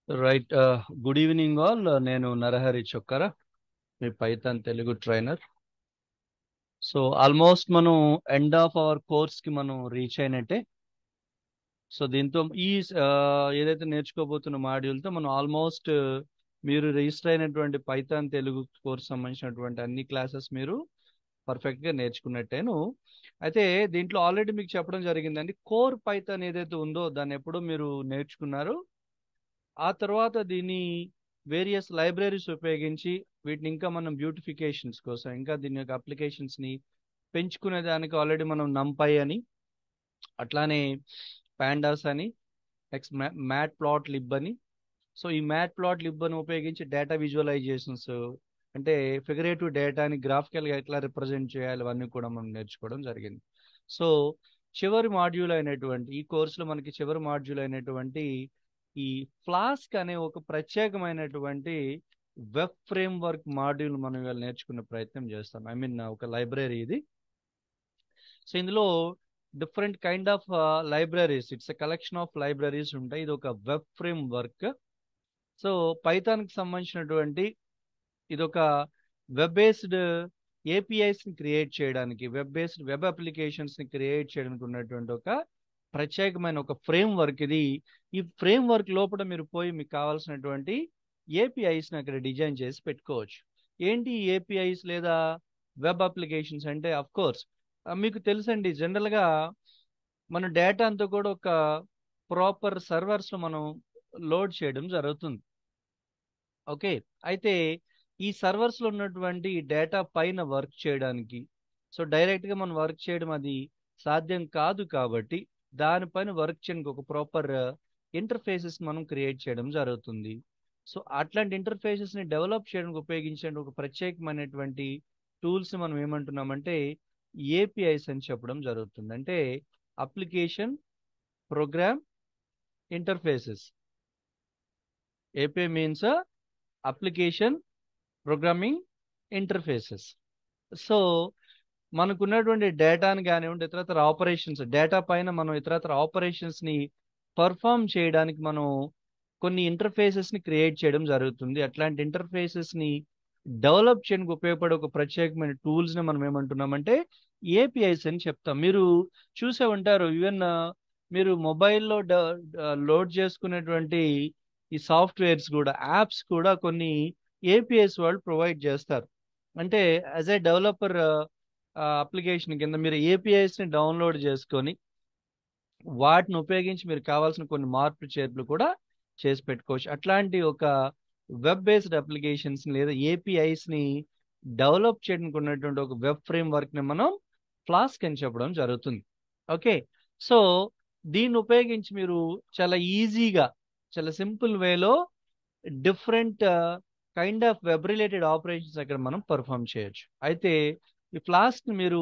Right. Good evening all. నేను నరహరి చొక్కర, మీ Python Telugu trainer. So almost మనం ఎండ్ ఆఫ్ అవర్ కోర్స్ కి మనం రీచ్ అయినట్టే. సో దీంతో ఏదైతే నేర్చుకోబోతున్న మాడ్యూల్ తో మనం ఆల్మోస్ట్ మీరు రిజిస్టర్ అయినటువంటి పైథాన్ తెలుగు కోర్స్ సంబంధించినటువంటి అన్ని క్లాసెస్ మీరు పర్ఫెక్ట్ గా నేర్చుకున్నట్టేను. అయితే దీంట్లో ఆల్రెడీ మీకు చెప్పడం జరిగిందండి, కోర్ పైథాన్ ఏదైతే ఉందో దాన్ని ఎప్పుడో మీరు నేర్చుకున్నారు. ఆ తర్వాత దీన్ని వేరియస్ లైబ్రరీస్ ఉపయోగించి వీటిని ఇంకా మనం బ్యూటిఫికేషన్స్ కోసం, ఇంకా దీని యొక్క అప్లికేషన్స్ ని పెంచుకునే దానికి ఆల్రెడీ మనం నంపై అని, అట్లానే పాండాస్ అని, నెక్స్ట్ మ్యాట్ ప్లాట్ లిబ్ అని. సో ఈ మ్యాట్ ప్లాట్ లిబ్ అని ఉపయోగించి డేటా విజువలైజేషన్స్, అంటే ఫిగరేటివ్ డేటాని గ్రాఫికల్ గా ఎట్లా రిప్రజెంట్ చేయాలి అవన్నీ కూడా మనం నేర్చుకోవడం జరిగింది. సో చివరి మాడ్యూల్ అయినటువంటి ఈ కోర్సులో మనకి చివరి మాడ్యూల్ అయినటువంటి ఈ ఫ్లాస్క్ అనే ఒక ప్రత్యేకమైనటువంటి వెబ్ ఫ్రేమ్ వర్క్ మాడ్యూల్ మనం ఇవాళ నేర్చుకునే ప్రయత్నం చేస్తాం. ఐ మీన్ ఒక లైబ్రరీ ఇది. సో ఇందులో different kind of libraries, it's a collection of libraries ఉంటాయి. ఇది ఒక web frame work. So Python కి సంబంధించినటువంటి ఇది ఒక వెబ్ బేస్డ్ ఏపీఐస్ ని క్రియేట్ చేయడానికి, వెబ్ బేస్డ్ వెబ్ అప్లికేషన్స్ ని క్రియేట్ చేయడానికి ఉన్నటువంటి ఒక ప్రత్యేకమైన ఒక ఫ్రేమ్ వర్క్ ఇది. ఈ ఫ్రేమ్ వర్క్ లోపల మీరు పోయి మీకు కావాల్సినటువంటి ఏపీఐస్ ని అక్కడ డిజైన్ చేసి పెట్టుకోవచ్చు. ఏంటి ఏపీఐస్ లేదా వెబ్ అప్లికేషన్స్ అంటే? అఫ్ కోర్స్ మీకు తెలుసండి, జనరల్ గా మన డేటా అంతా కూడా ఒక ప్రాపర్ సర్వర్స్ లో మనం లోడ్ చేయడం జరుగుతుంది. ఓకే. అయితే ఈ సర్వర్స్ లో ఉన్నటువంటి డేటా పైన వర్క్ చేయడానికి, సో డైరెక్ట్ గా మనం వర్క్ చేయడం అది సాధ్యం కాదు కాబట్టి దానిపైన వర్క్ చేయడానికి ఒక ప్రాపర్ ఇంటర్ఫేసెస్ మనం క్రియేట్ చేయడం జరుగుతుంది. సో అట్లాంటి ఇంటర్ఫేసెస్ ని డెవలప్ చేయడానికి ఉపయోగించే ఒక ప్రత్యేకమైనటువంటి టూల్స్ మనం ఏమంటున్నామంటే ఏపీఐస్ అని చెప్పడం జరుగుతుంది. అంటే application program interfaces. API means application programming interfaces. So మనకున్నటువంటి డేటాని కానివ్వండి, ఇతరత్ర ఆపరేషన్స్, డేటా పైన మనం ఇతరత్ర ఆపరేషన్స్ ని పర్ఫామ్ చేయడానికి మనం కొన్ని ఇంటర్ఫేసెస్ ని క్రియేట్ చేయడం జరుగుతుంది. అట్లాంటి ఇంటర్ఫేసెస్ ని డెవలప్ చేయడానికి ఉపయోగపడే ఒక ప్రత్యేకమైన టూల్స్ ని మనం ఏమంటున్నామంటే ఏపీఐస్ అని చెప్తాం. మీరు చూసే ఉంటారు, ఈవెన్ మీరు మొబైల్లో లోడ్ చేసుకునేటువంటి ఈ సాఫ్ట్వేర్స్ కూడా, యాప్స్ కూడా కొన్ని ఏపీఐస్ వాళ్ళు ప్రొవైడ్ చేస్తారు. అంటే యాజ్ ఏ డెవలపర్ అప్లికేషన్ కింద మీరు ఏపీఐస్ ని డౌన్లోడ్ చేసుకొని వాటిని ఉపయోగించి మీరు కావాల్సిన కొన్ని మార్పులు చేర్పులు కూడా చేసి పెట్టుకోవచ్చు. అట్లాంటి ఒక వెబ్ బేస్డ్ అప్లికేషన్స్ లేదా ఏపీఐస్ ని డెవలప్ చేయడానికి ఉన్నటువంటి ఒక వెబ్ ఫ్రేమ్ వర్క్ ని మనం ఫ్లాస్క్ అని చెప్పడం జరుగుతుంది. ఓకే. సో దీన్ని ఉపయోగించి మీరు చాలా ఈజీగా, చాలా సింపుల్ వేలో different kind of web related operations అక్కడ మనం పర్ఫామ్ చేయొచ్చు. అయితే ఈ ఫ్లాస్క్ మీరు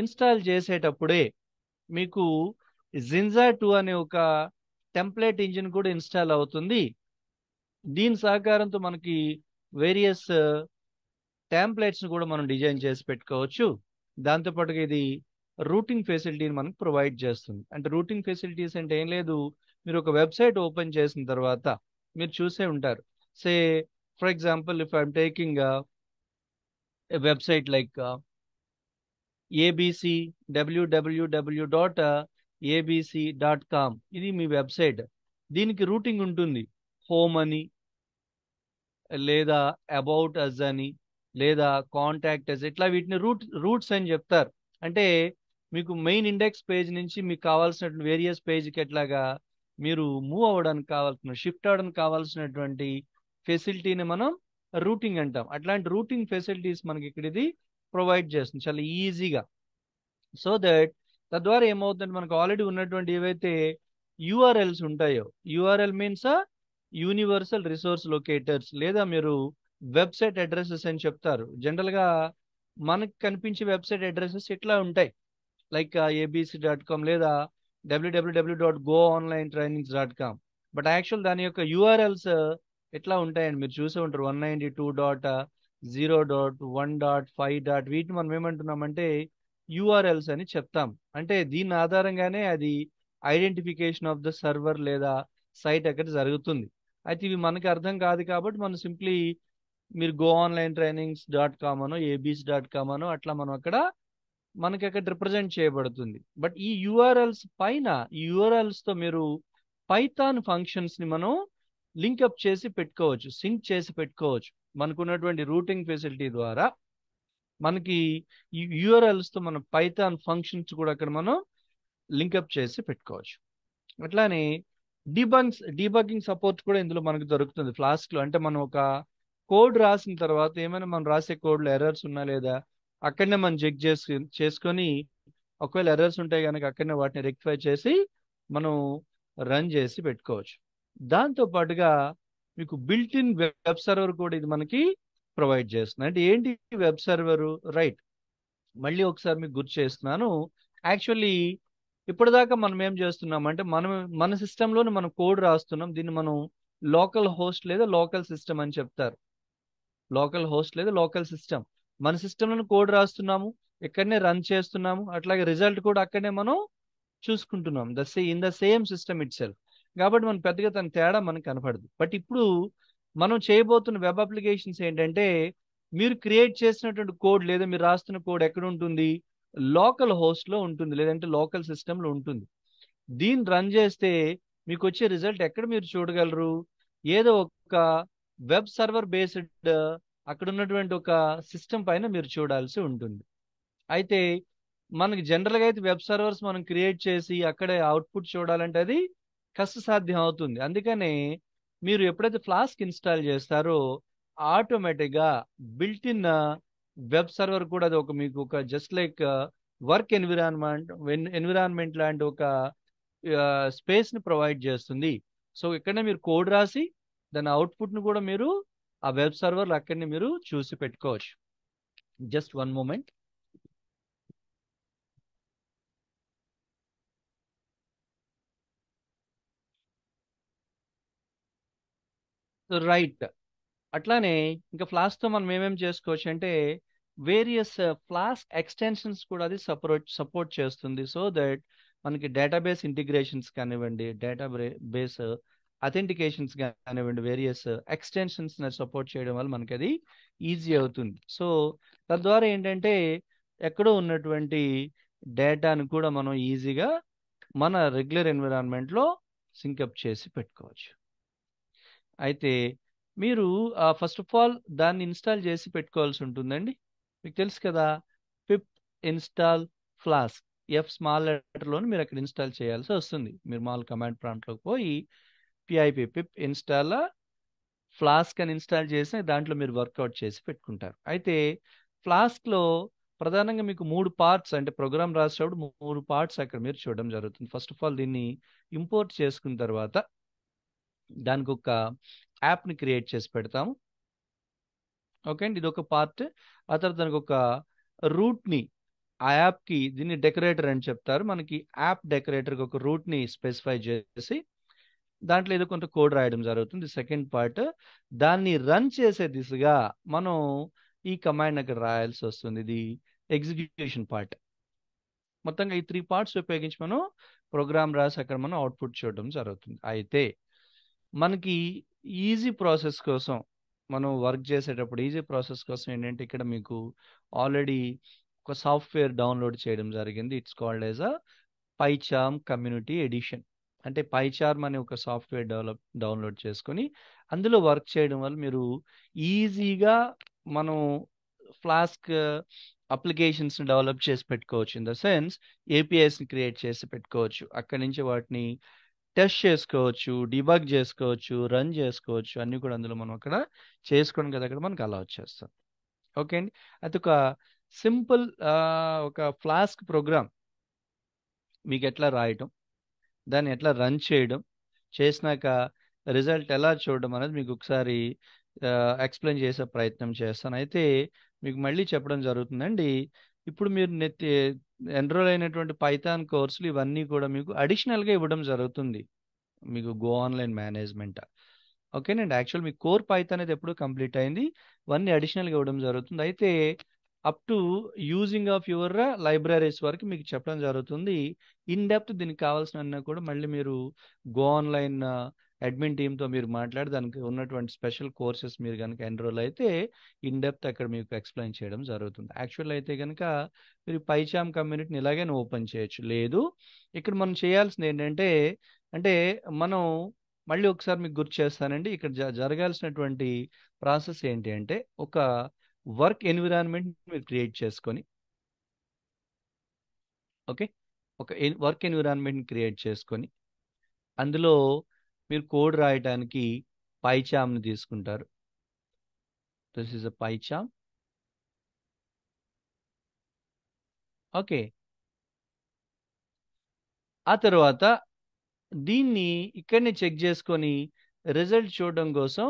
ఇన్స్టాల్ చేసేటప్పుడే మీకు జిన్జా 2 అనే ఒక టెంప్లెట్ ఇంజిన్ కూడా ఇన్స్టాల్ అవుతుంది. దీని సహకారంతో మనకి వేరియస్ టెంప్లెట్స్ కూడా మనం డిజైన్ చేసి పెట్టుకోవచ్చు. దాంతోపాటుగా ఇది రూటింగ్ ఫెసిలిటీని మనకు ప్రొవైడ్ చేస్తుంది. అంటే రూటింగ్ ఫెసిలిటీస్ అంటే ఏం లేదు, మీరు ఒక వెబ్సైట్ ఓపెన్ చేసిన తర్వాత మీరు చూసే ఉంటారు. Say for example, if I'm taking a website like ABC www.abc.com, ఇది మీ వెబ్సైట్. దీనికి రూటింగ్ ఉంటుంది. హోమ్ అని, లేదా అబౌట్ అస్ అని, లేదా కాంటాక్ట్ అస్, ఇట్లా వీటిని రూట్స్ అని చెప్తారు. అంటే మీకు మెయిన్ ఇండెక్స్ పేజ్ నుంచి మీకు కావాల్సినటువంటి వేరియస్ పేజ్కి ఎట్లాగా మీరు మూవ్ అవ్వడానికి కావాల్సిన, షిఫ్ట్ అవ్వడానికి కావాల్సినటువంటి ఫెసిలిటీని మనం రూటింగ్ అంటాం. అట్లాంటి రూటింగ్ ఫెసిలిటీస్ మనకి ఇక్కడ ఇది ప్రొవైడ్ చేస్తుంది చాలా ఈజీగా. సో దట్ తద్వారా ఏమవుతుందంటే మనకు ఆల్రెడీ ఉన్నటువంటి ఏవైతే యూఆర్ఎల్స్ ఉంటాయో, URL means universal resource locators, లేదా మీరు వెబ్సైట్ అడ్రసెస్ అని చెప్తారు. జనరల్ గా మనకు కనిపించే వెబ్సైట్ అడ్రసెస్ ఇట్లా ఉంటాయి, లైక్ abc.com లేదా www.goonlinetrainings.com. బట్ యాక్చువల్ దాని యొక్క యూఆర్ఎల్స్ ఎట్లా ఉంటాయండి, మీరు చూసే ఉంటారు. 192.0.1.5. వీటిని మనం ఏమంటున్నామంటే యూఆర్ఎల్స్ అని చెప్తాం. అంటే దీని ఆధారంగానే అది ఐడెంటిఫికేషన్ ఆఫ్ ద సర్వర్ లేదా సైట్ అక్కడ జరుగుతుంది. అయితే ఇవి మనకి అర్థం కాదు కాబట్టి మనం సింప్లీ మీరు గో ఆన్లైన్ ట్రైనింగ్స్ .com అనో abc.com అనో అట్లా మనం అక్కడ మనకి అక్కడ రిప్రజెంట్ చేయబడుతుంది. బట్ ఈ యూఆర్ఎల్స్ పైన ఈ URLs తో మీరు పైథాన్ ఫంక్షన్స్ ని మనం లింకప్ చేసి పెట్టుకోవచ్చు, సింక్ చేసి పెట్టుకోవచ్చు. మనకున్నటువంటి రూటింగ్ ఫెసిలిటీ ద్వారా మనకి ఈ URLs తో మన పైథాన్ ఫంక్షన్స్ కూడా అక్కడ మనం లింకప్ చేసి పెట్టుకోవచ్చు. అట్లానే డీబగ్గింగ్ సపోర్ట్ కూడా ఇందులో మనకు దొరుకుతుంది ఫ్లాస్క్ లో. అంటే మనం ఒక కోడ్ రాసిన తర్వాత ఏమైనా మనం రాసే కోడ్లో ఎర్రర్స్ ఉన్నా లేదా అక్కడనే మనం చెక్ చేసుకొని ఒకవేళ ఎర్రర్స్ ఉంటాయి కనుక అక్కడనే వాటిని రెక్టిఫై చేసి మనం రన్ చేసి పెట్టుకోవచ్చు. దాంతో పాటుగా మీకు బిల్ట్ ఇన్ వెబ్ సర్వర్ కూడా ఇది మనకి ప్రొవైడ్ చేస్తుంది. అంటే ఏంటి వెబ్ సర్వర్? రైట్, మళ్ళీ ఒకసారి మీకు గుర్తు చేస్తున్నాను. యాక్చువల్లీ ఇప్పటిదాకా మనం ఏం చేస్తున్నాం అంటే మన సిస్టంలోనే మనం కోడ్ రాస్తున్నాం. దీన్ని మనం లోకల్ హోస్ట్ లేదా లోకల్ సిస్టమ్ అని చెప్తారు. లోకల్ హోస్ట్ లేదా లోకల్ సిస్టమ్. మన సిస్టంలోనే కోడ్ రాస్తున్నాము, ఇక్కడనే రన్ చేస్తున్నాము, అట్లాగే రిజల్ట్ కూడా అక్కడనే మనం చూసుకుంటున్నాం in the same system itself. కాబట్టి మన పెద్దగా తన తేడా మనకు కనపడదు. బట్ ఇప్పుడు మనం చేయబోతున్న వెబ్ అప్లికేషన్స్ ఏంటంటే మీరు క్రియేట్ చేసినటువంటి కోడ్ లేదా మీరు రాస్తున్న కోడ్ ఎక్కడ ఉంటుంది? లోకల్ హోస్ట్ లో ఉంటుంది, లేదంటే లోకల్ సిస్టమ్ లో ఉంటుంది. దీన్ని రన్ చేస్తే మీకు వచ్చే రిజల్ట్ ఎక్కడ మీరు చూడగలరు? ఏదో ఒక వెబ్ సర్వర్ బేస్డ్ అక్కడ ఉన్నటువంటి ఒక సిస్టమ్ పైన మీరు చూడాల్సి ఉంటుంది. అయితే మనకి జనరల్గా అయితే వెబ్ సర్వర్స్ మనం క్రియేట్ చేసి అక్కడే అవుట్పుట్ చూడాలంటే అది కష్టసాధ్యం అవుతుంది. అందుకనే మీరు ఎప్పుడైతే ఫ్లాస్క్ ఇన్స్టాల్ చేస్తారో ఆటోమేటిక్గా బిల్ట్ ఇన్ వెబ్ సర్వర్ కూడా అది మీకు ఒక జస్ట్ లైక్ వర్క్ ఎన్విరాన్మెంట్ లాంటి ఒక స్పేస్ ని ప్రొవైడ్ చేస్తుంది. సో ఇక్కడనే మీరు కోడ్ రాసి దాని అవుట్పుట్ ను కూడా మీరు ఆ వెబ్ సర్వర్లు అక్కడనే మీరు చూసి పెట్టుకోవచ్చు. Just one moment. రైట్, అట్లానే ఇంకా ఫ్లాస్క్ తో మనం ఏమేమి చేసుకోవచ్చు అంటే వేరియస్ ఫ్లాస్క్ ఎక్స్టెన్షన్స్ కూడా అది సపోర్ట్ చేస్తుంది. సో దట్ మనకి డేటాబేస్ ఇంటిగ్రేషన్స్ కానివ్వండి, డేటాబేస్ అథెంటికేషన్స్ కానివ్వండి, వేరియస్ ఎక్స్టెన్షన్స్ సపోర్ట్ చేయడం వల్ల మనకి అది ఈజీ అవుతుంది. సో తద్వారా ఏంటంటే ఎక్కడో ఉన్నటువంటి డేటాను కూడా మనం ఈజీగా మన రెగ్యులర్ ఎన్విరాన్మెంట్లో సింకప్ చేసి పెట్టుకోవచ్చు. అయితే మీరు ఫస్ట్ ఆఫ్ ఆల్ దాన్ని ఇన్స్టాల్ చేసి పెట్టుకోవాల్సి ఉంటుందండి. మీకు తెలుసు కదా, పిప్ ఇన్స్టాల్ ఫ్లాస్క్, ఎఫ్ స్మాల్ లెటర్లోని మీరు అక్కడ ఇన్స్టాల్ చేయాల్సి వస్తుంది. మీరు మామూలు కమాండ్ ప్రాంప్ట్లోకి పోయి పిప్ ఇన్స్టాల్ ఫ్లాస్క్ అని ఇన్స్టాల్ చేసి దాంట్లో మీరు వర్కౌట్ చేసి పెట్టుకుంటారు. అయితే ఫ్లాస్క్లో ప్రధానంగా మీకు 3 పార్ట్స్, అంటే ప్రోగ్రామ్ రాసేటప్పుడు 3 పార్ట్స్ అక్కడ మీరు చూడడం జరుగుతుంది. ఫస్ట్ ఆఫ్ ఆల్ దీన్ని ఇంపోర్ట్ చేసుకున్న తర్వాత దానికి ఒక యాప్ని క్రియేట్ చేసి పెడతాము. ఓకే అండి, ఇది ఒక పార్ట్. ఆ తర్వాత దానికి ఒక రూట్ని, ఆ యాప్కి దీన్ని డెకరేటర్ అని చెప్తారు. మనకి యాప్ డెకరేటర్కి ఒక రూట్ని స్పెసిఫై చేసి దాంట్లో ఏదో కొంత కోడ్ రాయడం జరుగుతుంది. సెకండ్ పార్ట్, దాన్ని రన్ చేసే దిశగా మనం ఈ కమాండ్ అక్కడ రాయాల్సి వస్తుంది. ఇది ఎగ్జిక్యూషన్ పార్ట్. మొత్తంగా ఈ 3 పార్ట్స్ ఉపయోగించి మనం ప్రోగ్రామ్ రాసి అక్కడ మనం అవుట్పుట్ చూడడం జరుగుతుంది. అయితే మనకి ఈజీ ప్రాసెస్ కోసం మనం వర్క్ చేసేటప్పుడు ఈజీ ప్రాసెస్ కోసం ఏంటంటే ఇక్కడ మీకు ఆల్రెడీ ఒక సాఫ్ట్వేర్ డౌన్లోడ్ చేయడం జరిగింది. It's called as a PyCharm community edition. అంటే పైచార్మ్ అనే ఒక సాఫ్ట్వేర్ డౌన్లోడ్ చేసుకొని అందులో వర్క్ చేయడం వల్ల మీరు ఈజీగా మనం ఫ్లాస్క్ అప్లికేషన్స్ డెవలప్ చేసి పెట్టుకోవచ్చు. ఇన్ ద సెన్స్ ఏపీఐస్ని క్రియేట్ చేసి పెట్టుకోవచ్చు. అక్కడి నుంచి వాటిని టెస్ట్ చేసుకోవచ్చు, డిబగ్ చేసుకోవచ్చు, రన్ చేసుకోవచ్చు. అన్నీ కూడా అందులో మనం అక్కడ చేసుకోవడం కదా అక్కడ మనకు అలా వచ్చేస్తాం. ఓకే అండి, అది ఒక సింపుల్ ఒక ఫ్లాస్క్ ప్రోగ్రామ్ మీకు ఎట్లా రాయటం, దాన్ని ఎట్లా రన్ చేయడం, చేసినాక రిజల్ట్ ఎలా చూడడం అనేది మీకు ఒకసారి ఎక్స్ప్లెయిన్ చేసే ప్రయత్నం చేస్తాను. అయితే మీకు మళ్ళీ చెప్పడం జరుగుతుందండి, ఇప్పుడు మీరు ఎన్రోల్ అయినటువంటి పైథాన్ కోర్సులు ఇవన్నీ కూడా మీకు అడిషనల్గా ఇవ్వడం జరుగుతుంది. మీకు గో ఆన్లైన్ మేనేజ్మెంట్ ఓకేనండి. యాక్చువల్ మీ కోర్ పైథాన్ అనేది ఎప్పుడు కంప్లీట్ అయింది, ఇవన్నీ అడిషనల్గా ఇవ్వడం జరుగుతుంది. అయితే up to using of your libraries వరకు మీకు చెప్పడం జరుగుతుంది. ఇన్ డెప్త్ దీనికి కావాల్సిన కూడా మళ్ళీ మీరు గో ఆన్లైన్ అడ్మిన్ టీమ్తో మీరు మాట్లాడి దానికి ఉన్నటువంటి స్పెషల్ కోర్సెస్ మీరు కనుక ఎన్రోల్ అయితే ఇన్ డెప్త్ అక్కడ మీకు ఎక్స్ప్లెయిన్ చేయడం జరుగుతుంది. యాక్చువల్ అయితే కనుక మీరు పైచామ్ కమ్యూనిటీని ఇలాగే ఓపెన్ చేయొచ్చు. లేదు, ఇక్కడ మనం చేయాల్సింది ఏంటంటే, అంటే మనం మళ్ళీ ఒకసారి మీకు గుర్తు చేస్తానండి. ఇక్కడ జరగాల్సినటువంటి ప్రాసెస్ ఏంటి అంటే, ఒక వర్క్ ఎన్విరాన్మెంట్ మీరు క్రియేట్ చేసుకొని, ఓకే, ఒక వర్క్ ఎన్విరాన్మెంట్ క్రియేట్ చేసుకొని అందులో మీరు కోడ్ రాయడానికి పైచామ్ని తీసుకుంటారు. This is a PyCharm. Okay, ఆ తర్వాత దీన్ని ఇక్కడనే చెక్ చేసుకొని రిజల్ట్ చూడడం కోసం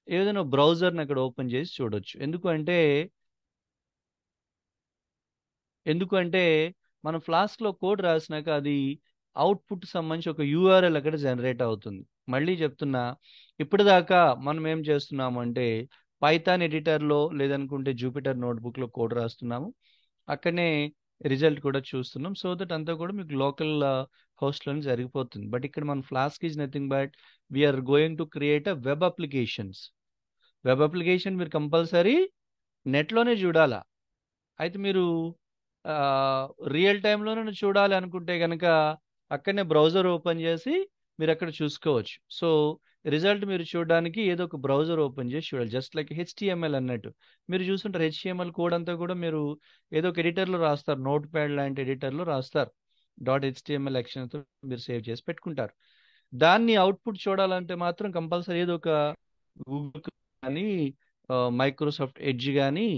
ఏదైనా బ్రౌజర్ని అక్కడ ఓపెన్ చేసి చూడొచ్చు. ఎందుకంటే మనం ఫ్లాస్క్లో కోడ్ రాసినాక అది అవుట్పుట్ సంబంధించి ఒక యూఆర్ఎల్ అక్కడ జనరేట్ అవుతుంది. మళ్ళీ చెప్తున్నా, ఇప్పటిదాకా మనం ఏం చేస్తున్నాము అంటే పైథాన్ ఎడిటర్లో లేదనుకుంటే జూపిటర్ నోట్బుక్లో కోడ్ రాస్తున్నాము, అక్కడనే రిజల్ట్ కూడా చూస్తున్నాం. సో దట్ అంతా కూడా మీకు లోకల్ హోస్ట్లోనే జరిగిపోతుంది. బట్ ఇక్కడ మన Flask is nothing but we're going to create a web applications. Web application మీరు కంపల్సరీ నెట్లోనే చూడాలా. అయితే మీరు రియల్ టైంలోనే చూడాలి అనుకుంటే కనుక అక్కడనే బ్రౌజర్ ఓపెన్ చేసి మీరు అక్కడ చూసుకోవచ్చు. సో రిజల్ట్ మీరు చూడడానికి ఏదో ఒక బ్రౌజర్ ఓపెన్ చేసి చూడాలి. జస్ట్ లైక్ హెచ్టిఎంఎల్ అన్నట్టు మీరు చూస్తుంటారు. హెచ్టిఎంఎల్ కోడ్ అంతా కూడా మీరు ఏదో ఒక ఎడిటర్లో రాస్తారు, నోట్ ప్యాడ్ లాంటి ఎడిటర్లో రాస్తారు. డాట్ హెచ్టిఎంఎల్ ఎక్షన్తో మీరు సేవ్ చేసి పెట్టుకుంటారు. దాన్ని అవుట్పుట్ చూడాలంటే మాత్రం కంపల్సరీ ఏదో ఒక గూగుల్ కానీ మైక్రోసాఫ్ట్ ఎడ్జ్ కానీ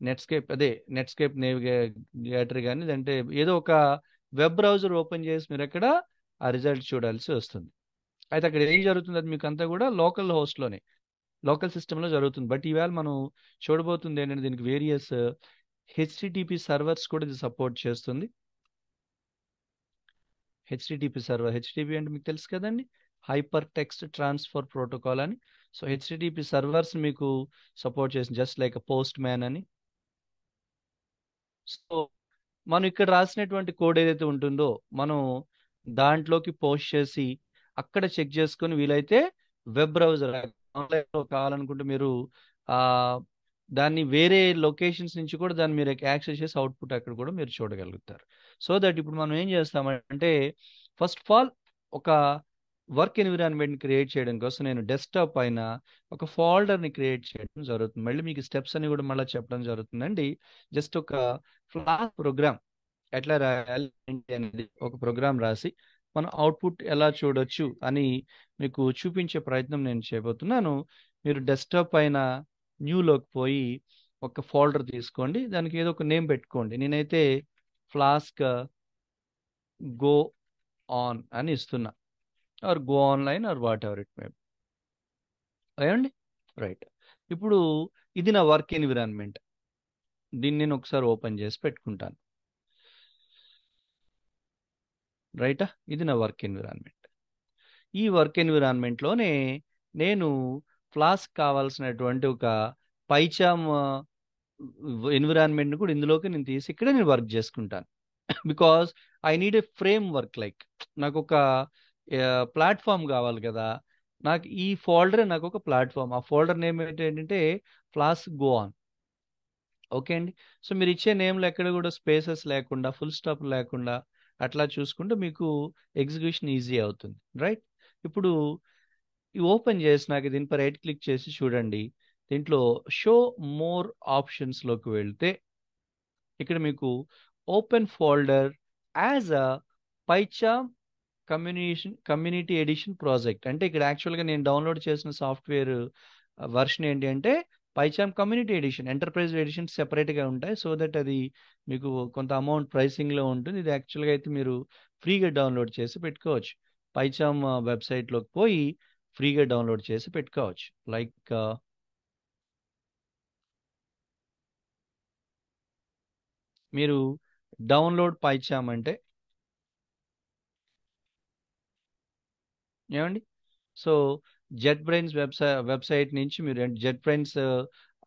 నెట్స్కేప్ నేవిగేటర్ కానీ, అంటే ఏదో ఒక వెబ్ బ్రౌజర్ ఓపెన్ చేసి మీరు అక్కడ ఆ రిజల్ట్ చూడాల్సి వస్తుంది. అయితే అక్కడ ఏం జరుగుతుంది, అది మీకు అంతా కూడా లోకల్ హోస్ట్లోనే లోకల్ సిస్టంలో జరుగుతుంది. బట్ ఈవేళ మనం చూడబోతుంది ఏంటంటే దీనికి వేరియస్ హెచ్టిటిపి సర్వర్స్ కూడా ఇది సపోర్ట్ చేస్తుంది. హెచ్టిటిపి సర్వర్, హెచ్టిటిపి అంటే మీకు తెలుసు కదండి, హైపర్ టెక్స్ట్ ట్రాన్స్ఫర్ ప్రోటోకాల్ అని. సో హెచ్టిటిపి సర్వర్స్ మీకు సపోర్ట్ చేస్తుంది, జస్ట్ లైక్ పోస్ట్ మ్యాన్ అని. సో మనం ఇక్కడ రాసినటువంటి కోడ్ ఏదైతే ఉంటుందో మనం దాంట్లోకి పోస్ట్ చేసి అక్కడ చెక్ చేసుకొని వీలైతే వెబ్ బ్రౌజర్ ఆన్లైన్లో కావాలనుకుంటే మీరు ఆ దాన్ని వేరే లొకేషన్స్ నుంచి కూడా దాన్ని మీరు యాక్సెస్ చేసి అవుట్పుట్ అక్కడ కూడా మీరు చూడగలుగుతారు. సో దట్ ఇప్పుడు మనం ఏం చేస్తామంటే, ఫస్ట్ ఆఫ్ ఆల్ ఒక వర్క్ ఎన్విరాన్మెంట్ క్రియేట్ చేయడం కోసం నేను డెస్క్టాప్ పైన ఒక ఫోల్డర్ని క్రియేట్ చేయడం జరుగుతుంది. మళ్ళీ మీకు స్టెప్స్ అని కూడా మళ్ళీ చెప్పడం జరుగుతుందండి. జస్ట్ ఒక ఫ్లాష్ ప్రోగ్రామ్ ఎట్లా రాయాలి ఏంటి అనేది ఒక ప్రోగ్రామ్ రాసి మనం అవుట్పుట్ ఎలా చూడొచ్చు అని మీకు చూపించే ప్రయత్నం నేను చేయబోతున్నాను. మీరు డెస్క్టాప్ పైన న్యూలోకి పోయి ఒక ఫోల్డర్ తీసుకోండి, దానికి ఏదో ఒక నేమ్ పెట్టుకోండి. నేనైతే ఫ్లాస్క్ గో ఆన్ అని ఇస్తున్నా, or go online or whatever it may. అయ్యండి, రైట్. ఇప్పుడు ఇది నా వర్క్ ఎన్విరాన్మెంట్. దీన్ని నేను ఒకసారి ఓపెన్ చేసి పెట్టుకుంటాను. రైటా, ఇది నా వర్క్ ఎన్విరాన్మెంట్. ఈ వర్క్ ఎన్విరాన్మెంట్లోనే నేను ఫ్లాస్క్ కావాల్సినటువంటి ఒక పైచామ్ ఎన్విరాన్మెంట్ని కూడా ఇందులోకి నేను తీసి ఇక్కడే నేను వర్క్ చేసుకుంటాను. Because I need a frame work, like నాకు ఒక ప్లాట్ఫామ్ కావాలి కదా. నాకు ఈ ఫోల్డరే నాకు ఒక ప్లాట్ఫామ్. ఆ ఫోల్డర్ నేమ్ ఏంటంటే ఫ్లాస్క్ గో ఆన్. ఓకే అండి. సో మీరు ఇచ్చే నేమ్లో ఎక్కడ కూడా స్పేసెస్ లేకుండా, ఫుల్ స్టాప్ లేకుండా అట్లా చూసుకుంటే మీకు ఎగ్జిక్యూషన్ ఈజీ అవుతుంది. రైట్. ఇప్పుడు ఈ ఓపెన్ చేసినాక దీనిపై రైట్ క్లిక్ చేసి చూడండి. దీంట్లో షో మోర్ ఆప్షన్స్లోకి వెళ్తే ఇక్కడ మీకు open folder as a PyCharm community edition project అంటే ఇక్కడ యాక్చువల్గా నేను డౌన్లోడ్ చేసిన సాఫ్ట్వేర్ వర్షన్ ఏంటి అంటే పైచామ్ కమ్యూనిటీ ఎడిషన్, ఎంటర్ప్రైజ్ ఎడిషన్ సెపరేట్గా ఉంటాయి. సో దట్ అది మీకు కొంత అమౌంట్ ప్రైసింగ్లో ఉంటుంది. ఇది యాక్చువల్గా అయితే మీరు ఫ్రీగా డౌన్లోడ్ చేసి పెట్టుకోవచ్చు. పైచామ్ వెబ్సైట్లోకి పోయి ఫ్రీగా డౌన్లోడ్ చేసి పెట్టుకోవచ్చు. లైక్ మీరు డౌన్లోడ్ పైచామ్ అంటే ఏమండి, సో జెట్ బ్రెయిన్స్ వెబ్సైట్ నుంచి మీరు జెట్ బ్రెయిన్స్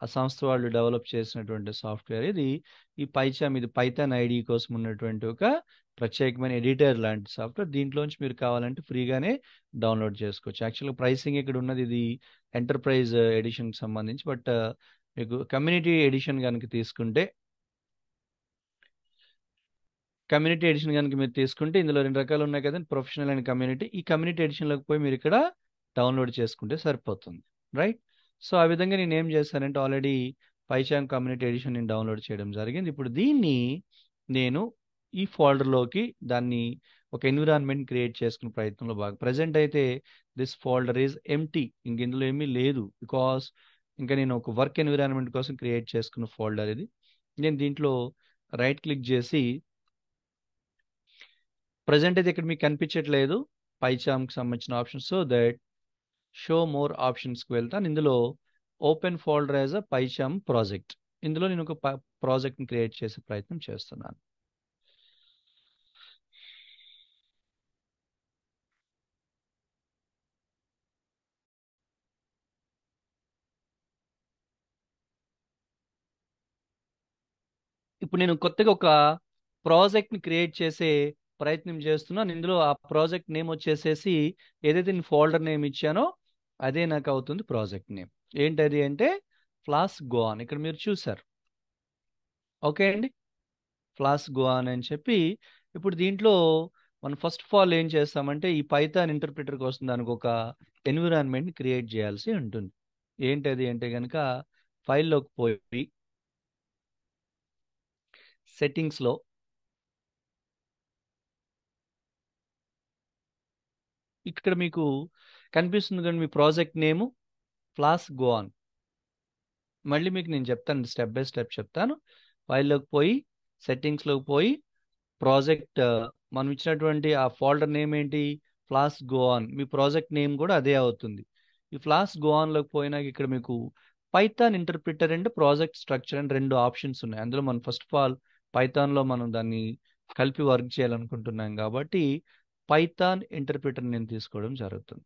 ఆ సంస్థ వాళ్ళు డెవలప్ చేసినటువంటి సాఫ్ట్వేర్ ఇది. ఈ పైచామ్ ఇది పైథాన్ ఐడి కోసం ఉన్నటువంటి ఒక ప్రత్యేకమైన ఎడిటర్ లాంటి సాఫ్ట్వేర్. దీంట్లోంచి మీరు కావాలంటే ఫ్రీగానే డౌన్లోడ్ చేసుకోవచ్చు. యాక్చువల్గా ప్రైసింగ్ ఇక్కడ ఉన్నది ఇది ఎంటర్ప్రైజ్ ఎడిషన్కి సంబంధించి. బట్ మీకు కమ్యూనిటీ ఎడిషన్ కనుక తీసుకుంటే మీరు తీసుకుంటే ఇందులో రెండు రకాలు ఉన్నాయి కదండి, ప్రొఫెషనల్ అండ్ కమ్యూనిటీ. ఈ కమ్యూనిటీ ఎడిషన్లోకి పోయి మీరు ఇక్కడ డౌన్లోడ్ చేసుకుంటే సరిపోతుంది, రైట్? సో ఆ విధంగా నేను ఏం చేశానంటే ఆల్రెడీ పైచామ్ కమ్యూనిటీ ఎడిషన్ నేను డౌన్లోడ్ చేయడం జరిగింది. ఇప్పుడు దీన్ని నేను ఈ ఫోల్డర్లోకి దాన్ని ఒక ఎన్విరాన్మెంట్ క్రియేట్ చేసుకునే ప్రయత్నంలో ప్రజెంట్ అయితే దిస్ ఫోల్డర్ ఈజ్ ఎంటీ, ఇంక ఇందులో ఏమీ లేదు. బికాస్ ఇంకా నేను ఒక వర్క్ ఎన్విరాన్మెంట్ కోసం క్రియేట్ చేసుకున్న ఫోల్డర్ ఇది. నేను దీంట్లో రైట్ క్లిక్ చేసి ప్రజెంట్ అయితే ఇక్కడ మీకు కనిపించట్లేదు పైచామ్కి సంబంధించిన options. So that show more ఆప్షన్స్కి వెళ్తాను. ఇందులో open folder as a PyCharm project, ఇందులో నేను ఒక ప్రాజెక్ట్ని క్రియేట్ చేసే ప్రయత్నం చేస్తున్నాను. ఇప్పుడు నేను కొత్తగా ఒక ప్రాజెక్ట్ని క్రియేట్ చేసే ప్రయత్నం చేస్తున్నాను. ఇందులో ఆ ప్రాజెక్ట్ నేమ్ వచ్చేసేసి ఏదైతే నేను ఫోల్డర్ నేమ్ ఇచ్చానో అదే నాకు అవుతుంది ప్రాజెక్ట్ నేమ్. ఏంటది అంటే ఫ్లాస్ గోఆన్. ఇక్కడ మీరు చూసారు, ఓకే అండి, ఫ్లాస్ గోఆన్ అని చెప్పి. ఇప్పుడు దీంట్లో మనం ఫస్ట్ ఆఫ్ ఆల్ ఏం చేస్తామంటే ఈ పైథాన్ ఇంటర్ప్రిటర్ కోసం దానికి ఒక ఎన్విరాన్మెంట్ క్రియేట్ చేయాల్సి ఉంటుంది. ఏంటది అంటే కనుక ఫైల్లోకి పోయి సెట్టింగ్స్లో ఇక్కడ మీకు కనిపిస్తుంది కానీ మీ ప్రాజెక్ట్ నేము ఫ్లాస్ గోఆన్. మళ్ళీ మీకు నేను చెప్తాను, స్టెప్ బై స్టెప్ చెప్తాను. ఫైల్లోకి పోయి సెట్టింగ్స్లోకి పోయి ప్రాజెక్ట్ మనం ఇచ్చినటువంటి ఆ ఫోల్డర్ నేమ్ ఏంటి, ఫ్లాస్ గోఆన్. మీ ప్రాజెక్ట్ నేమ్ కూడా అదే అవుతుంది. ఈ ఫ్లాస్ గోఆన్లోకి పోయినాక ఇక్కడ మీకు Python interpreter and project structure అని రెండు ఆప్షన్స్ ఉన్నాయి. అందులో మనం ఫస్ట్ ఆఫ్ ఆల్ పైథాన్లో మనం దాన్ని కలిపి వర్క్ చేయాలనుకుంటున్నాం కాబట్టి పైథాన్ ఇంటర్ప్రిటర్ నేను తీసుకోవడం జరుగుతుంది.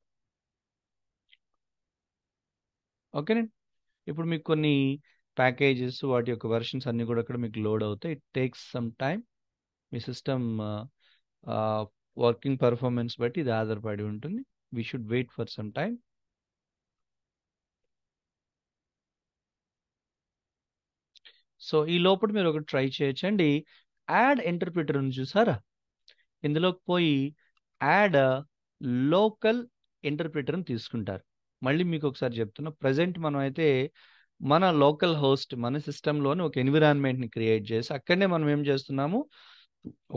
ఓకేనండి. ఇప్పుడు మీకు కొన్ని ప్యాకేజెస్ వాటి యొక్క వెర్షన్స్ అన్ని కూడా ఇక్కడ మీకు లోడ్ అవుతాయి. It takes some time. మీ సిస్టమ్ వర్కింగ్ పర్ఫార్మెన్స్ బట్టి ఇది ఆధారపడి ఉంటుంది. We should wait for some time. So ఈ లోపల మీరు ఒకటి ట్రై చేయొచ్చండి. యాడ్ ఇంటర్ప్రిటర్ ఉంది చూసారా, ఇందులోకి పోయి యాడ్ లోకల్ ఇంటర్ప్రిటర్ని తీసుకుంటారు. మళ్ళీ మీకు ఒకసారి చెప్తున్నా, ప్రజెంట్ మనం అయితే మన లోకల్ హోస్ట్ మన సిస్టంలోని ఒక ఎన్విరాన్మెంట్ని క్రియేట్ చేసి అక్కడనే మనం ఏం చేస్తున్నాము,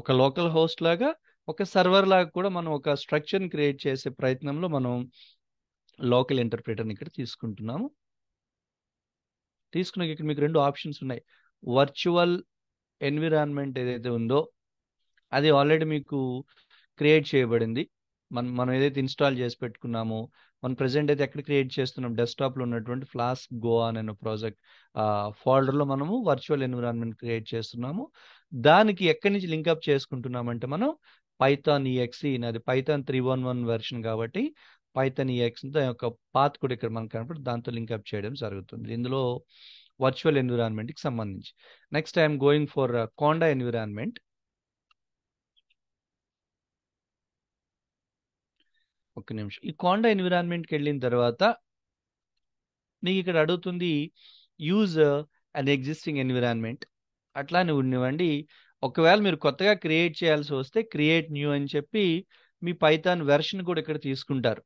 ఒక లోకల్ హోస్ట్ లాగా ఒక సర్వర్ లాగా కూడా మనం ఒక స్ట్రక్చర్ని క్రియేట్ చేసే ప్రయత్నంలో మనం లోకల్ ఇంటర్ప్రిటర్ని ఇక్కడ తీసుకుంటున్నాము. తీసుకున్నాక ఇక్కడ మీకు రెండు ఆప్షన్స్ ఉన్నాయి. వర్చువల్ ఎన్విరాన్మెంట్ ఏదైతే ఉందో అది ఆల్రెడీ మీకు క్రియేట్ చేయబడింది. మనం ఏదైతే ఇన్స్టాల్ చేసి పెట్టుకున్నామో, మనం ప్రెసెంట్ అయితే ఎక్కడ క్రియేట్ చేస్తున్నాం, డెస్క్టాప్లో ఉన్నటువంటి ఫ్లాస్ గోఆన్ అనే ప్రాజెక్ట్ ఫోల్డర్లో మనము వర్చువల్ ఎన్విరాన్మెంట్ క్రియేట్ చేస్తున్నాము. దానికి ఎక్కడి నుంచి లింకప్ చేసుకుంటున్నామంటే మనం పైథాన్ ఈఎక్సి, అది పైథాన్ 3.1 వెర్షన్ కాబట్టి పైథాన్ ఈఎక్స్ దాని యొక్క పాత్ కూడా ఇక్కడ మనకు కనపడి దాంతో లింకప్ చేయడం జరుగుతుంది ఇందులో వర్చువల్ ఎన్విరాన్మెంట్కి సంబంధించి. Next I'm going for conda environment. ఒక్క నిమిషం. ఈ కోండా ఎన్విరాన్మెంట్కి వెళ్ళిన తర్వాత నీకు ఇక్కడ అడుగుతుంది యూజ్ అన్ ఎగ్జిస్టింగ్ ఎన్విరాన్మెంట్. అట్లానే ఉన్నవండి. ఒకవేళ మీరు కొత్తగా క్రియేట్ చేయాల్సి వస్తే క్రియేట్ న్యూ అని చెప్పి మీ పైథాన్ వెర్షన్ కూడా ఇక్కడ తీసుకుంటారు.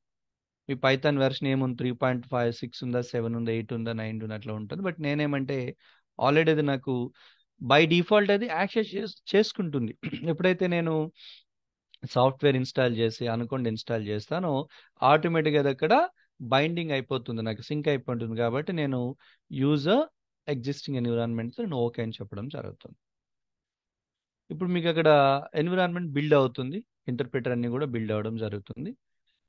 మీ పైథాన్ వెర్షన్ ఏముంది, 3.5, 6 ఉందా, 7 ఉందా, 8 ఉందా, 9 ఉందా, అట్లా ఉంటుంది. బట్ నేనేమంటే ఆల్రెడీ అది నాకు బై డిఫాల్ట్ అది యాక్సెస్ చేసుకుంటుంది. ఎప్పుడైతే నేను సాఫ్ట్వేర్ ఇన్స్టాల్ చేసి అనుకోండి ఇన్స్టాల్ చేస్తానో ఆటోమేటిక్గా అది అక్కడ బైండింగ్ అయిపోతుంది, నాకు సింక్ అయిపోతుంది. కాబట్టి నేను యూజర్ ఎగ్జిస్టింగ్ ఎన్విరాన్మెంట్స్ నేను ఓకే అని చెప్పడం జరుగుతుంది. ఇప్పుడు మీకు అక్కడ ఎన్విరాన్మెంట్ బిల్డ్ అవుతుంది, ఇంటర్ప్రిటర్ అన్ని కూడా బిల్డ్ అవ్వడం జరుగుతుంది.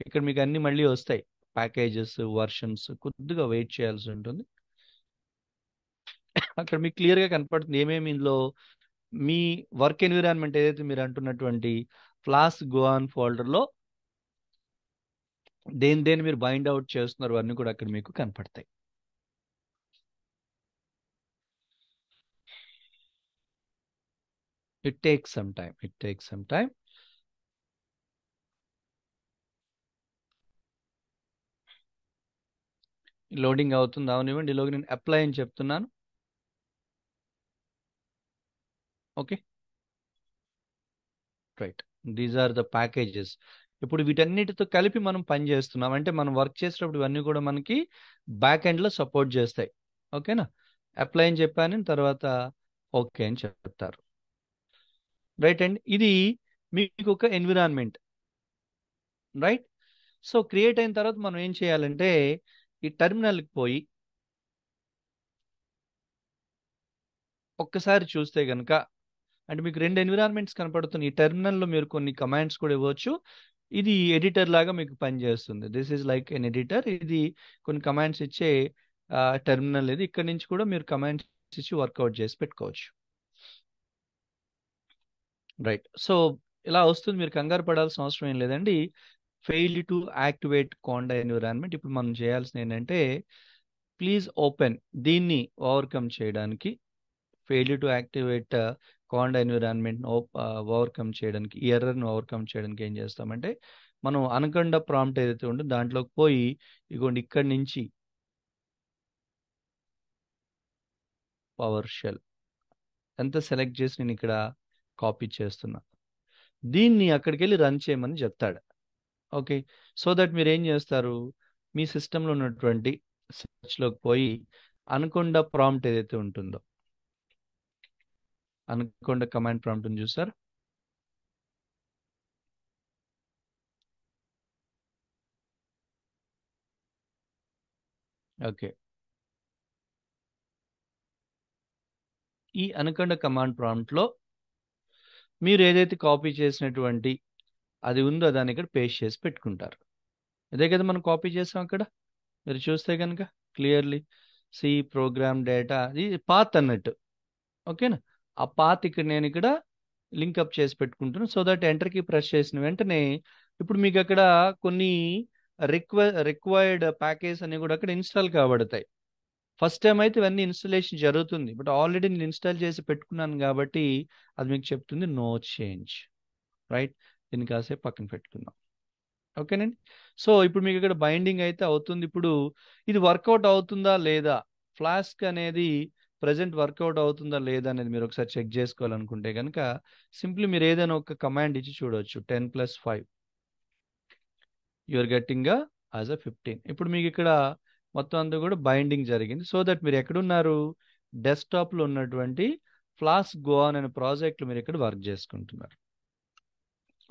ఇక్కడ మీకు అన్ని మళ్ళీ వస్తాయి, ప్యాకేజెస్ వర్షన్స్, కొద్దిగా వెయిట్ చేయాల్సి ఉంటుంది. అక్కడ మీకు క్లియర్గా కనపడుతుంది ఏమేమి ఇందులో మీ వర్క్ ఎన్విరాన్మెంట్ ఏదైతే మీరు అంటున్నటువంటి ఫ్లాస్ గోఆన్ ఫోల్డర్లో దేని మీరు బైండ్ అవుట్ చేస్తున్నారు అన్నీ కూడా అక్కడ మీకు కనపడతాయి. It takes some time, it takes some time. Loading అవుతుంది, అవనివ్వండి. ఈలోగా నేను అప్లై అని చెప్తున్నాను. Okay, right. These are the packages. ఇప్పుడు వీటన్నిటితో కలిపి మనం పని చేస్తున్నాం అంటే మనం వర్క్ చేసేటప్పుడు ఇవన్నీ కూడా మనకి బ్యాక్ ఎండ్ లో సపోర్ట్ చేస్తాయి. ఓకేనా? అప్లై అని చెప్పాను, తర్వాత ఓకే అని చెప్తారు. రైట్ అండి, ఇది మీకు ఒక ఎన్విరాన్మెంట్. రైట్. సో క్రియేట్ అయిన తర్వాత మనం ఏం చేయాలంటే ఈ టెర్మినల్కి పోయి ఒక్కసారి చూస్తే కనుక అంటే మీకు రెండు ఎన్విరాన్మెంట్స్ కనపడుతున్నాయి. ఈ టెర్మినల్లో మీరు కొన్ని కమాండ్స్ కూడా ఇవ్వచ్చు. ఇది ఎడిటర్ లాగా మీకు పనిచేస్తుంది. This is like an editor. ఇది కొన్ని కమాండ్స్ ఇచ్చే టెర్మినల్. ఇది ఇక్కడ నుంచి కూడా మీరు కమాండ్స్ ఇచ్చి వర్కౌట్ చేసి పెట్టుకోవచ్చు. రైట్. సో ఇలా వస్తుంది, మీరు కంగారు పడాల్సిన అవసరం ఏం లేదండి. Fail to activate conda environment. ఇప్పుడు మనం చేయాల్సిన ఏంటంటే ప్లీజ్ ఓపెన్. దీన్ని ఓవర్కమ్ చేయడానికి fail to activate conda environment overcome చేయడానికి, ఈ ఎర్రర్ని ఓవర్కమ్ చేయడానికి ఏం చేస్తామంటే మనం అనకొండ ప్రాంప్ట్ ఏదైతే ఉంటుందో దాంట్లోకి పోయి ఇగోండి ఇక్కడి నుంచి పవర్ షెల్ ఎంత సెలెక్ట్ చేసి నేను ఇక్కడ కాపీ చేస్తున్నా. దీన్ని అక్కడికి వెళ్ళి రన్ చేయమని చెప్తాడు. ఓకే. సో దట్ మీరు ఏం చేస్తారు, మీ సిస్టంలో ఉన్నటువంటి సెర్చ్లోకి పోయి అనకొండ ప్రాంప్ట్ ఏదైతే ఉంటుందో, అనకొండ కమాండ్ ప్రాంప్ట్ ఉంది చూసారు. ఓకే. ఈ అనకొండ కమాండ్ ప్రాంప్ట్ లో మీరు ఏదైతే కాపీ చేసినటువంటి అది ఉందో దాన్ని ఇక్కడ పేస్ట్ చేసి పెట్టుకుంటారు. ఇదే కదా మనం కాపీ చేసాం అక్కడ. మీరు చూస్తే కనుక క్లియర్లీ సి ప్రోగ్రామ్ డేటా ఇది పాత్ అన్నట్టు. ఓకేనా? ఆ పాత్ ఇక్కడ నేను ఇక్కడ లింక్అప్ చేసి పెట్టుకుంటున్నాను. సో దట్ ఎంటర్కి ప్రెస్ చేసిన వెంటనే ఇప్పుడు మీకు అక్కడ కొన్ని రిక్వైర్డ్ ప్యాకేజ్ అన్ని కూడా అక్కడ ఇన్స్టాల్ కాబడతాయి. ఫస్ట్ టైం అయితే ఇవన్నీ ఇన్స్టాలేషన్ జరుగుతుంది, బట్ ఆల్రెడీ నేను ఇన్స్టాల్ చేసి పెట్టుకున్నాను కాబట్టి అది మీకు చెప్తుంది నో చేంజ్. రైట్. దీన్ని కాసేపు పక్కన పెట్టుకుందాం. ఓకేనండి. సో ఇప్పుడు మీకు ఇక్కడ బైండింగ్ అయితే అవుతుంది. ఇప్పుడు ఇది వర్కౌట్ అవుతుందా లేదా, ఫ్లాస్క్ అనేది ప్రజెంట్ వర్కౌట్ అవుతుందా లేదా అనేది మీరు ఒకసారి చెక్ చేసుకోవాలనుకుంటే కనుక సింప్లీ మీరు ఏదైనా ఒక కమాండ్ ఇచ్చి చూడవచ్చు. 10+5 యూఆర్ గెట్టింగ్ యాజ్ అ 15. ఇప్పుడు మీకు ఇక్కడ మొత్తం అంతా కూడా బైండింగ్ జరిగింది. సో దట్ మీరు ఎక్కడున్నారు, డెస్క్టాప్లో ఉన్నటువంటి ఫ్లాస్క్ గో ఆన్ అనే ప్రాజెక్ట్లో మీరు ఇక్కడ వర్క్ చేసుకుంటున్నారు.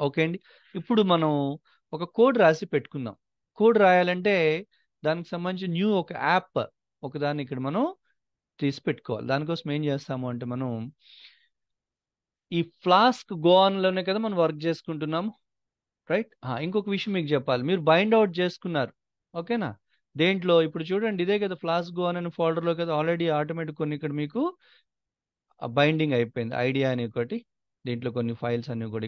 ఓకే అండి. ఇప్పుడు మనం ఒక కోడ్ రాసి పెట్టుకుందాం. కోడ్ రాయాలంటే దానికి సంబంధించి న్యూ ఒక యాప్ ఒకదాన్ని ఇక్కడ మనం తీసి పెట్టుకోవాలి. దానికోసం ఏం చేస్తాము అంటే మనం ఈ ఫ్లాస్క్ గో ఆన్లోనే కదా మనం వర్క్ చేసుకుంటున్నాము. రైట్. ఇంకొక విషయం మీకు చెప్పాలి, మీరు బైండ్ అవుట్ చేసుకున్నారు. ఓకేనా? దేంట్లో ఇప్పుడు చూడండి, ఇదే కదా ఫ్లాస్క్ గో ఆన్ అనే ఫోల్డర్లో కదా ఆల్రెడీ ఆటోమేటిక్ కొన్ని ఇక్కడ మీకు బైండింగ్ అయిపోయింది. ఐడియా అని ఒకటి, దీంట్లో కొన్ని ఫైల్స్ అన్ని కూడా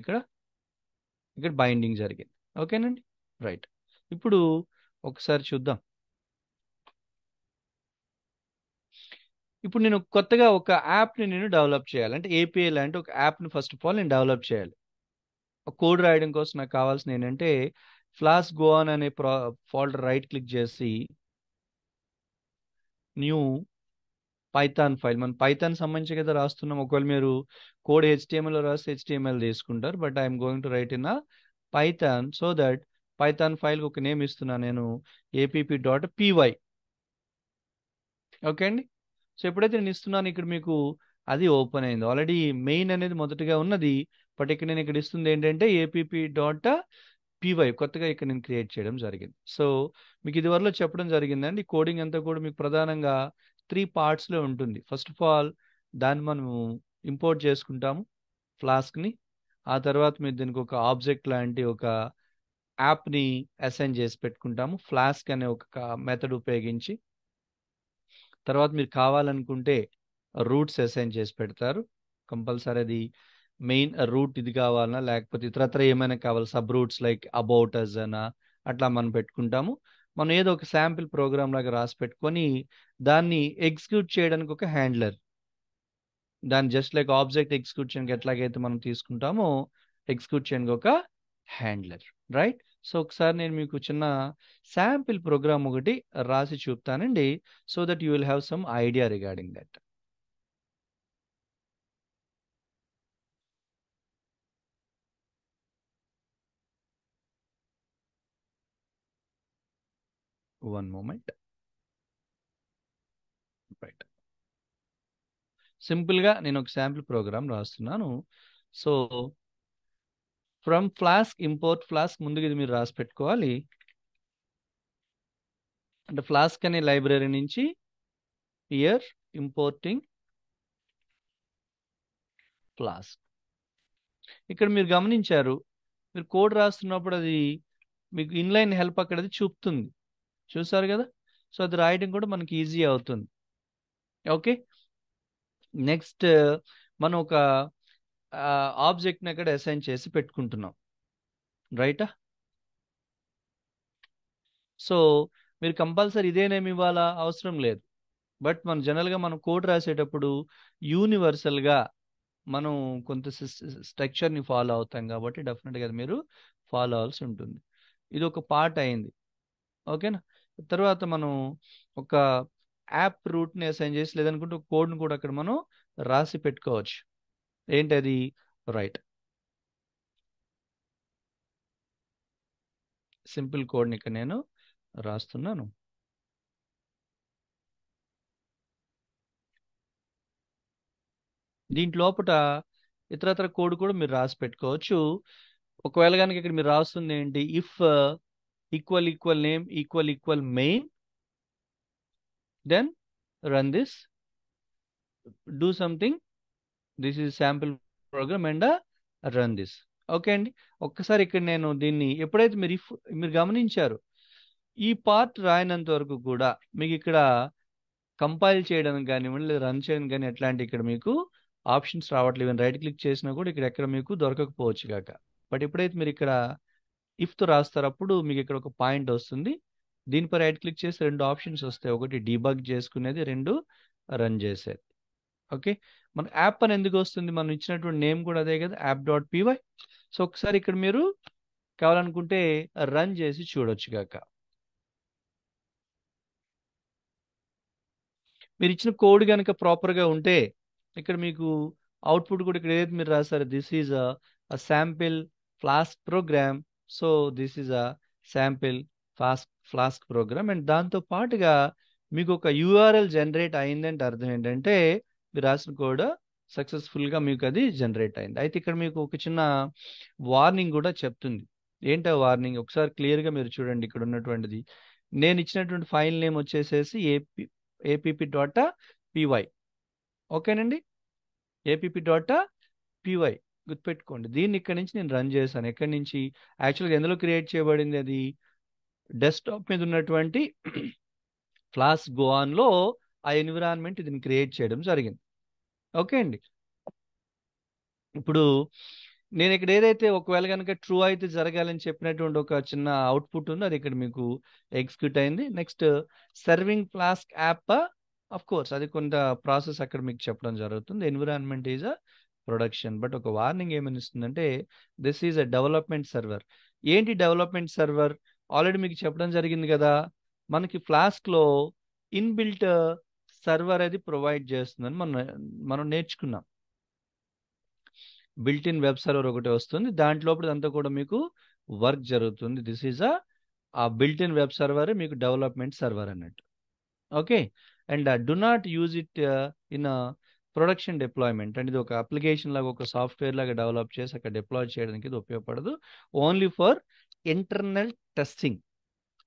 ఇక్కడ బైండింగ్ జరిగింది. ఓకేనండి. రైట్. ఇప్పుడు ఒకసారి చూద్దాం. ఇప్పుడు నేను కొత్తగా ఒక యాప్ని నేను డెవలప్ చేయాలి అంటే ఏపీఐ లాంటి ఒక యాప్ని ఫస్ట్ ఆఫ్ ఆల్ నేను డెవలప్ చేయాలి. కోడ్ రాయడం కోసం నాకు కావాల్సిన ఏంటంటే ఫ్లాస్క్ గో ఆన్ అనే ఫోల్డర్ రైట్ క్లిక్ చేసి న్యూ పైథాన్ ఫైల్, మన పైథాన్ సంబంధించి కదా రాస్తున్నాం. ఒకవేళ మీరు కోడ్ హెచ్టిఎంఎల్ రాస్తే హెచ్టిఎంఎల్ తీసుకుంటారు, but I'm going to right in Python. So that Python file ఒక నేమ్ ఇస్తున్నా నేను, app.py. ఓకే అండి. సో ఎప్పుడైతే నేను ఇస్తున్నాను ఇక్కడ మీకు అది ఓపెన్ అయింది. ఆల్రెడీ మెయిన్ అనేది మొదటగా ఉన్నది, బట్ ఇక్కడ నేను ఇక్కడ ఇస్తుంది ఏంటంటే app.py కొత్తగా ఇక్కడ నేను క్రియేట్ చేయడం జరిగింది. సో మీకు ఇది వరలో చెప్పడం జరిగిందండి. కోడింగ్ అంతా కూడా మీకు ప్రధానంగా 3 పార్ట్స్లో ఉంటుంది. ఫస్ట్ ఆఫ్ ఆల్ దాన్ని మనము ఇంపోర్ట్ చేసుకుంటాము ఫ్లాస్క్ని. ఆ తర్వాత మీరు దీనికి ఒక ఆబ్జెక్ట్ లాంటి ఒక యాప్ని అసైన్ చేసి పెట్టుకుంటాము ఫ్లాస్క్ అనే ఒక మెథడ్ ఉపయోగించి. తర్వాత మీరు కావాలనుకుంటే రూట్స్ అసైన్ చేసి పెడతారు. కంపల్సరీ అది మెయిన్ రూట్ ఇది కావాలన్నా లేకపోతే ఇతరత్ర ఏమైనా కావాలి, sub routes like about us అనా అట్లా మనం పెట్టుకుంటాము. మనం ఏదో ఒక శాంపిల్ ప్రోగ్రామ్ లాగా రాసి పెట్టుకొని దాన్ని ఎగ్జిక్యూట్ చేయడానికి ఒక హ్యాండ్లర్. దాన్ని జస్ట్ లైక్ ఆబ్జెక్ట్ ఎగ్జిక్యూట్ చేయడానికి ఎట్లాగైతే మనం తీసుకుంటామో ఎగ్జిక్యూట్ చేయడానికి ఒక హ్యాండ్లర్, రైట్? సో ఒకసారి నేను మీకు చిన్న శాంపిల్ ప్రోగ్రామ్ ఒకటి రాసి చూపుతానండి, so that you will have some idea regarding that. One moment. Right, సింపుల్గా నేను ఒక శాంపిల్ ప్రోగ్రామ్ రాస్తున్నాను. So from Flask import Flask, ముందుగా ఇది మీరు రాసి పెట్టుకోవాలి. అంటే ఫ్లాస్క్ అనే లైబ్రరీ నుంచి హియర్ ఇంపోర్టింగ్ ఫ్లాస్క్. ఇక్కడ మీరు గమనించారు, మీరు కోడ్ రాస్తున్నప్పుడు అది మీకు ఇన్లైన్ హెల్ప్ అక్కడ అది చూపుతుంది, చూసారు కదా? సో అది రాయడం కూడా మనకి ఈజీ అవుతుంది. ఓకే, నెక్స్ట్ మనం ఒక ఆబ్జెక్ట్ని అక్కడ అసైన్ చేసి పెట్టుకుంటున్నాం, రైటా? సో మీరు కంపల్సరీ ఇదేనేమి ఇవ్వాలా అవసరం లేదు, బట్ మనం జనరల్గా మనం కోడ్ రాసేటప్పుడు యూనివర్సల్గా మనం కొంత స్ట్రక్చర్ని ఫాలో అవుతాం కాబట్టి డెఫినెట్గా అది మీరు ఫాలో అవ్వాల్సి ఉంటుంది. ఇది ఒక పార్ట్ అయింది, ఓకేనా? తర్వాత మనం ఒక యాప్ రూట్ని అసైన్ చేసి లేదనుకుంటే ఒక కోడ్ని కూడా అక్కడ మనం రాసి పెట్టుకోవచ్చు. ఏంటది? రైట్, సింపుల్ కోడ్ని ఇక్కడ నేను రాస్తున్నాను. దీంట్లోపట ఇతరత్ర కోడ్ కూడా మీరు రాసి పెట్టుకోవచ్చు. ఒకవేళ కనుక ఇక్కడ మీరు రాస్తుంది ఏంటి, if equal equal name equal equal main, then run this, do something, this is sample program and run this. Okay అండి, ఒక్కసారి ఇక్కడ నేను దీన్ని ఎప్పుడైతే మీరు మీరు గమనించారు, ఈ పార్ట్ రాయనంత వరకు కూడా మీకు ఇక్కడ కంపైల్ చేయడానికి కానివ్వండి లేదా రన్ చేయడానికి కానీ ఎట్లాంటి ఇక్కడ మీకు ఆప్షన్స్ రావట్లేదు. రైట్ క్లిక్ చేసినా కూడా ఇక్కడ ఎక్కడ మీకు దొరకకపోవచ్చు కాక. బట్ ఎప్పుడైతే మీరు ఇక్కడ ఇఫ్తో రాస్తారు అప్పుడు మీకు ఇక్కడ ఒక పాయింట్ వస్తుంది, దీనిపై రైట్ క్లిక్ చేసి రెండు ఆప్షన్స్ వస్తాయి, ఒకటి డీబగ్ చేసుకునేది, రెండు రన్ చేసేది. ఓకే, మన యాప్ అని ఎందుకు వస్తుంది, మనం ఇచ్చినటువంటి నేమ్ కూడా అదే కదా, app.py. సో ఒకసారి ఇక్కడ మీరు కావాలనుకుంటే రన్ చేసి చూడొచ్చు కాక. మీరు ఇచ్చిన కోడ్ కనుక ప్రాపర్గా ఉంటే ఇక్కడ మీకు అవుట్పుట్ కూడా ఇక్కడ ఏదైతే మీరు రాశారు, this is a sample Flask program, so this is a sample Flask program, and దాంతో పాటుగా మీకు ఒక యూఆర్ఎల్ జనరేట్ అయిందంటే అర్థం ఏంటంటే మీరు రాసిన కోడ్ సక్సెస్ఫుల్గా మీకు అది జనరేట్ అయింది. అయితే ఇక్కడ మీకు ఒక చిన్న వార్నింగ్ కూడా చెప్తుంది. ఏంటో వార్నింగ్ ఒకసారి క్లియర్గా మీరు చూడండి. ఇక్కడ ఉన్నటువంటిది నేను ఇచ్చినటువంటి ఫైల్ నేమ్ వచ్చేసేసి app.py. ఓకేనండి, app.py గుర్తుపెట్టుకోండి. దీన్ని ఇక్కడ నుంచి నేను రన్ చేశాను. ఎక్కడి నుంచి? యాక్చువల్గా ఎందులో క్రియేట్ చేయబడింది, అది డెస్క్టాప్ మీద ఉన్నటువంటి ఫ్లాస్క్ గోఆన్లో ఆ ఎన్విరాన్మెంట్ దీన్ని క్రియేట్ చేయడం జరిగింది. ఓకే అండి, ఇప్పుడు నేను ఇక్కడ ఏదైతే ఒకవేళ కనుక ట్రూ అయితే జరగాలని చెప్పినటువంటి ఒక చిన్న అవుట్పుట్ ఉందో అది ఇక్కడ మీకు ఎగ్జిక్యూట్ అయింది. Next serving Flask app, of course అది కొంత ప్రాసెస్ అక్కడ మీకు చెప్పడం జరుగుతుంది. Environment is a production, but ఒక వార్నింగ్ ఏమని ఇస్తుందంటే this is a development server. ఏంటి డెవలప్మెంట్ సర్వర్? ఆల్రెడీ మీకు చెప్పడం జరిగింది కదా, మనకి ఫ్లాస్క్లో ఇన్బిల్ట్ సర్వర్ అది ప్రొవైడ్ చేస్తుందని మనం నేర్చుకున్నాం. బిల్ట్ ఇన్ వెబ్ సర్వర్ ఒకటి వస్తుంది, దాంట్లోపల అంతా కూడా మీకు వర్క్ జరుగుతుంది. దిస్ ఈజ్ ఆ బిల్ట్ ఇన్ వెబ్ సర్వర్ మీకు డెవలప్మెంట్ సర్వర్ అన్నట్టు. Okay, and do not use it in production deployment. అంటే ఇది ఒక అప్లికేషన్ లాగా ఒక సాఫ్ట్వేర్ లాగా డెవలప్ చేసి అక్కడ డిప్లాయ్ చేయడానికి ఇది ఉపయోగపడదు. Only for internal testing.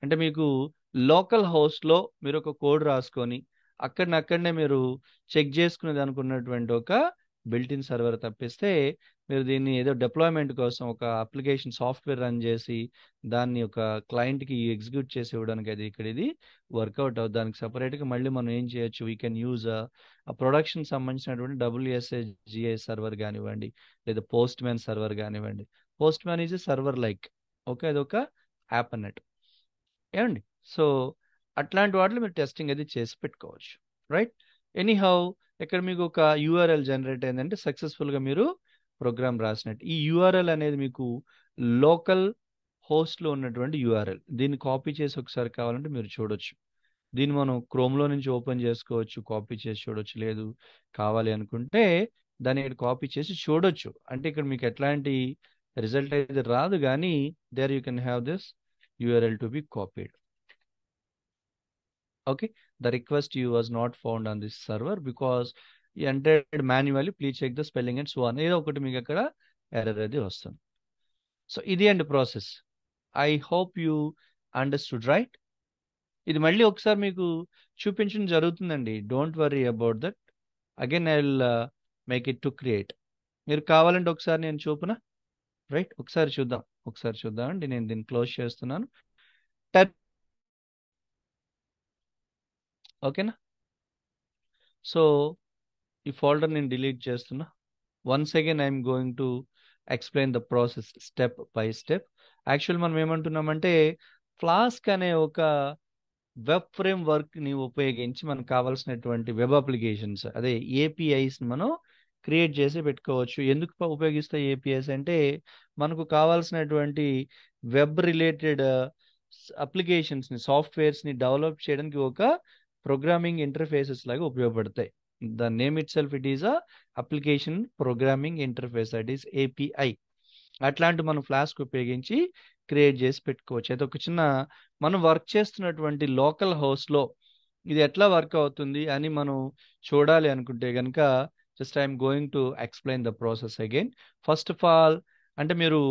అంటే మీకు లోకల్ హోస్ట్లో మీరు ఒక కోడ్ రాసుకొని అక్కడనే మీరు చెక్ చేసుకునేది అనుకున్నటువంటి ఒక బిల్ట్-ఇన్ సర్వర్ తప్పిస్తే మీరు దీన్ని ఏదో డిప్లాయ్మెంట్ కోసం ఒక అప్లికేషన్ సాఫ్ట్వేర్ రన్ చేసి దాన్ని ఒక క్లయింట్కి ఎగ్జిక్యూట్ చేసి ఇవ్వడానికి అది ఇక్కడ ఇది వర్కౌట్ అవుతుంది. దానికి సపరేట్గా మళ్ళీ మనం ఏం చేయొచ్చు, వీ కెన్ యూజ్ ఆ ప్రొడక్షన్ సంబంధించినటువంటి WSA/GA సర్వర్ కానివ్వండి లేదా పోస్ట్ మ్యాన్ సర్వర్ కానివ్వండి. Post man is server like, okay, అది ఒక యాప్ అన్నట్టు. ఏమండి, సో అట్లాంటి వాటిలో మీరు టెస్టింగ్ అది చేసి పెట్టుకోవచ్చు, రైట్? ఎనీహౌ ఇక్కడ మీకు ఒక యూఆర్ఎల్ జనరేట్ అయిందంటే సక్సెస్ఫుల్గా మీరు ప్రోగ్రామ్ రాసినట్టు. ఈ యూఆర్ఎల్ అనేది మీకు లోకల్ హోస్ట్లో ఉన్నటువంటి యూఆర్ఎల్. దీన్ని కాపీ చేసి ఒకసారి కావాలంటే మీరు చూడొచ్చు. దీన్ని మనం క్రోమ్లో నుంచి ఓపెన్ చేసుకోవచ్చు, కాపీ చేసి చూడొచ్చు. లేదు కావాలి అనుకుంటే దాన్ని ఇక్కడ కాపీ చేసి చూడొచ్చు. అంటే ఇక్కడ మీకు ఎట్లాంటి రిజల్ట్ అయితే రాదు, కానీ there you can have this URL to be copied. Okay, the request you was not found on this server because you entered manually. Please check the spelling and so on. ఏదో ఒకటి మీకు అక్కడ error అది వస్తుంది. So ఇది అండి process. I hope you understood right. ఇది మళ్ళీ ఒకసారి మీకు చూపించడం జరుగుతుందండి. Don't worry about that. Again I will make it to create. మీరు కావాలంటే ఒకసారి నేను చూపున రైట్. ఒకసారి చూద్దాం అండి. నేను దీన్ని క్లోజ్ చేస్తున్నాను. ఓకేనా? సో ఈ ఫోల్డర్ నేను డిలీట్ చేస్తున్నా. Once again I'm going to explain the process step by step. Actual మనం ఏమంటున్నామంటే ఫ్లాస్క్ అనే ఒక వెబ్ ఫ్రేమ్ వర్క్ని ఉపయోగించి మనకు కావాల్సినటువంటి వెబ్ అప్లికేషన్స్, అదే ఏపీఐస్ని మనం క్రియేట్ చేసి పెట్టుకోవచ్చు. ఎందుకు ఉపయోగిస్తే ఏపీఐస్ అంటే మనకు కావాల్సినటువంటి వెబ్ రిలేటెడ్ అప్లికేషన్స్ని, సాఫ్ట్వేర్స్ని డెవలప్ చేయడానికి ఒక ప్రోగ్రామింగ్ ఇంటర్ఫేసెస్ లాగా ఉపయోగపడతాయి. The name it self it is a application programming interface, that is API. అట్లాంటి మనం ఫ్లాస్క్ ఉపయోగించి క్రియేట్ చేసి పెట్టుకోవచ్చు. అయితే ఒక చిన్న మనం వర్క్ చేస్తున్నటువంటి లోకల్ హౌస్లో ఇది ఎట్లా వర్క్ అవుతుంది అని మనం చూడాలి అనుకుంటే కనుక just I'm going to explain the process again. First of all అంటే మీరు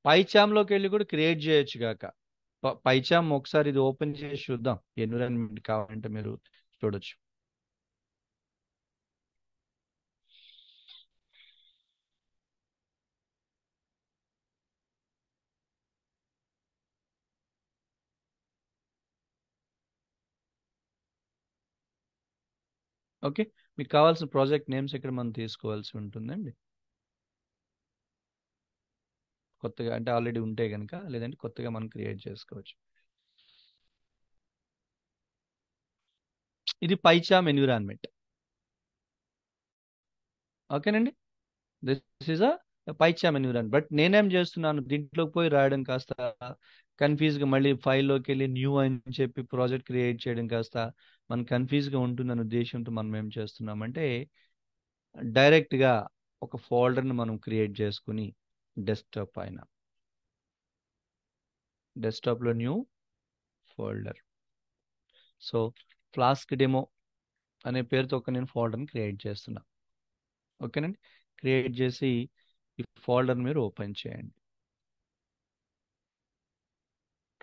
పైచామ్లోకి వెళ్ళి కూడా క్రియేట్ చేయొచ్చు కాక. పైచామ్ ఒకసారి ఇది ఓపెన్ చేసి చూద్దాం. ఎన్విరాన్మెంట్ కావాలంటే మీరు చూడొచ్చు. ఓకే, మీకు కావాల్సిన ప్రాజెక్ట్ నేమ్స్ ఇక్కడ మనం తీసుకోవాల్సి ఉంటుందండి. కొత్తగా అంటే ఆల్రెడీ ఉంటే కనుక, లేదంటే కొత్తగా మనం క్రియేట్ చేసుకోవచ్చు. ఇది పైచామ్ ఎన్విరాన్మెంట్. ఓకేనండి, this is a PyCharm environment. But నేనేం చేస్తున్నాను, దీంట్లోకి పోయి రాయడం కాస్త కన్ఫ్యూజ్గా, మళ్ళీ ఫైల్లోకి వెళ్ళి న్యూ అని చెప్పి ప్రాజెక్ట్ క్రియేట్ చేయడం కాస్త మనకు కన్ఫ్యూజ్గా ఉంటుందనే ఉద్దేశంతో మనం ఏం చేస్తున్నామంటే డైరెక్ట్గా ఒక ఫోల్డర్ని మనం క్రియేట్ చేసుకుని డెస్క్టాప్లో new folder. So Flask demo అనే పేరుతో ఒక నేను ఫోల్డర్ని క్రియేట్ చేస్తున్నా. ఓకేనండి, క్రియేట్ చేసి ఈ ఫోల్డర్ మీరు ఓపెన్ చేయండి.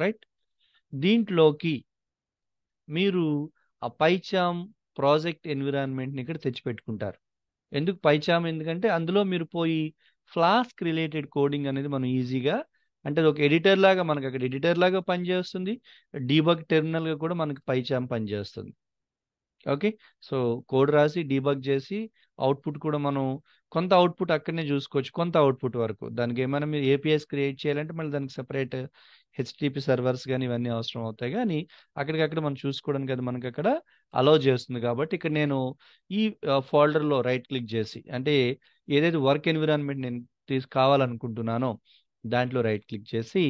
రైట్, దీంట్లోకి మీరు ఆ పైచామ్ ప్రాజెక్ట్ ఎన్విరాన్మెంట్ని ఇక్కడ తెచ్చిపెట్టుకుంటారు. ఎందుకు పైచామ్? ఎందుకంటే అందులో మీరు పోయి ఫ్లాస్క్ రిలేటెడ్ కోడింగ్ అనేది మనం ఈజీగా, అంటే అది ఒక ఎడిటర్ లాగా మనకు అక్కడ ఎడిటర్ లాగా పనిచేస్తుంది. డీబగ్ టెర్మినల్గా కూడా మనకి పైచామ్ పనిచేస్తుంది. ఓకే, సో కోడ్ రాసి డీబగ్ చేసి అవుట్పుట్ కూడా మనం కొంత అవుట్పుట్ అక్కడనే చూసుకోవచ్చు, కొంత అవుట్పుట్ వరకు. దానికి ఏమైనా మీరు ఏపీఎస్ క్రియేట్ చేయాలంటే మళ్ళీ దానికి సెపరేట్ హెచ్టిటిపి సర్వర్స్ కానీ ఇవన్నీ అవసరం అవుతాయి. కానీ అక్కడికక్కడ మనం చూసుకోవడానికి అది మనకి అక్కడ అలౌ చేస్తుంది. కాబట్టి ఇక్కడ నేను ఈ ఫోల్డర్లో రైట్ క్లిక్ చేసి, అంటే ఏదైతే వర్క్ ఎన్విరాన్మెంట్ నేను కావాలనుకుంటున్నానో దాంట్లో రైట్ క్లిక్ చేసి,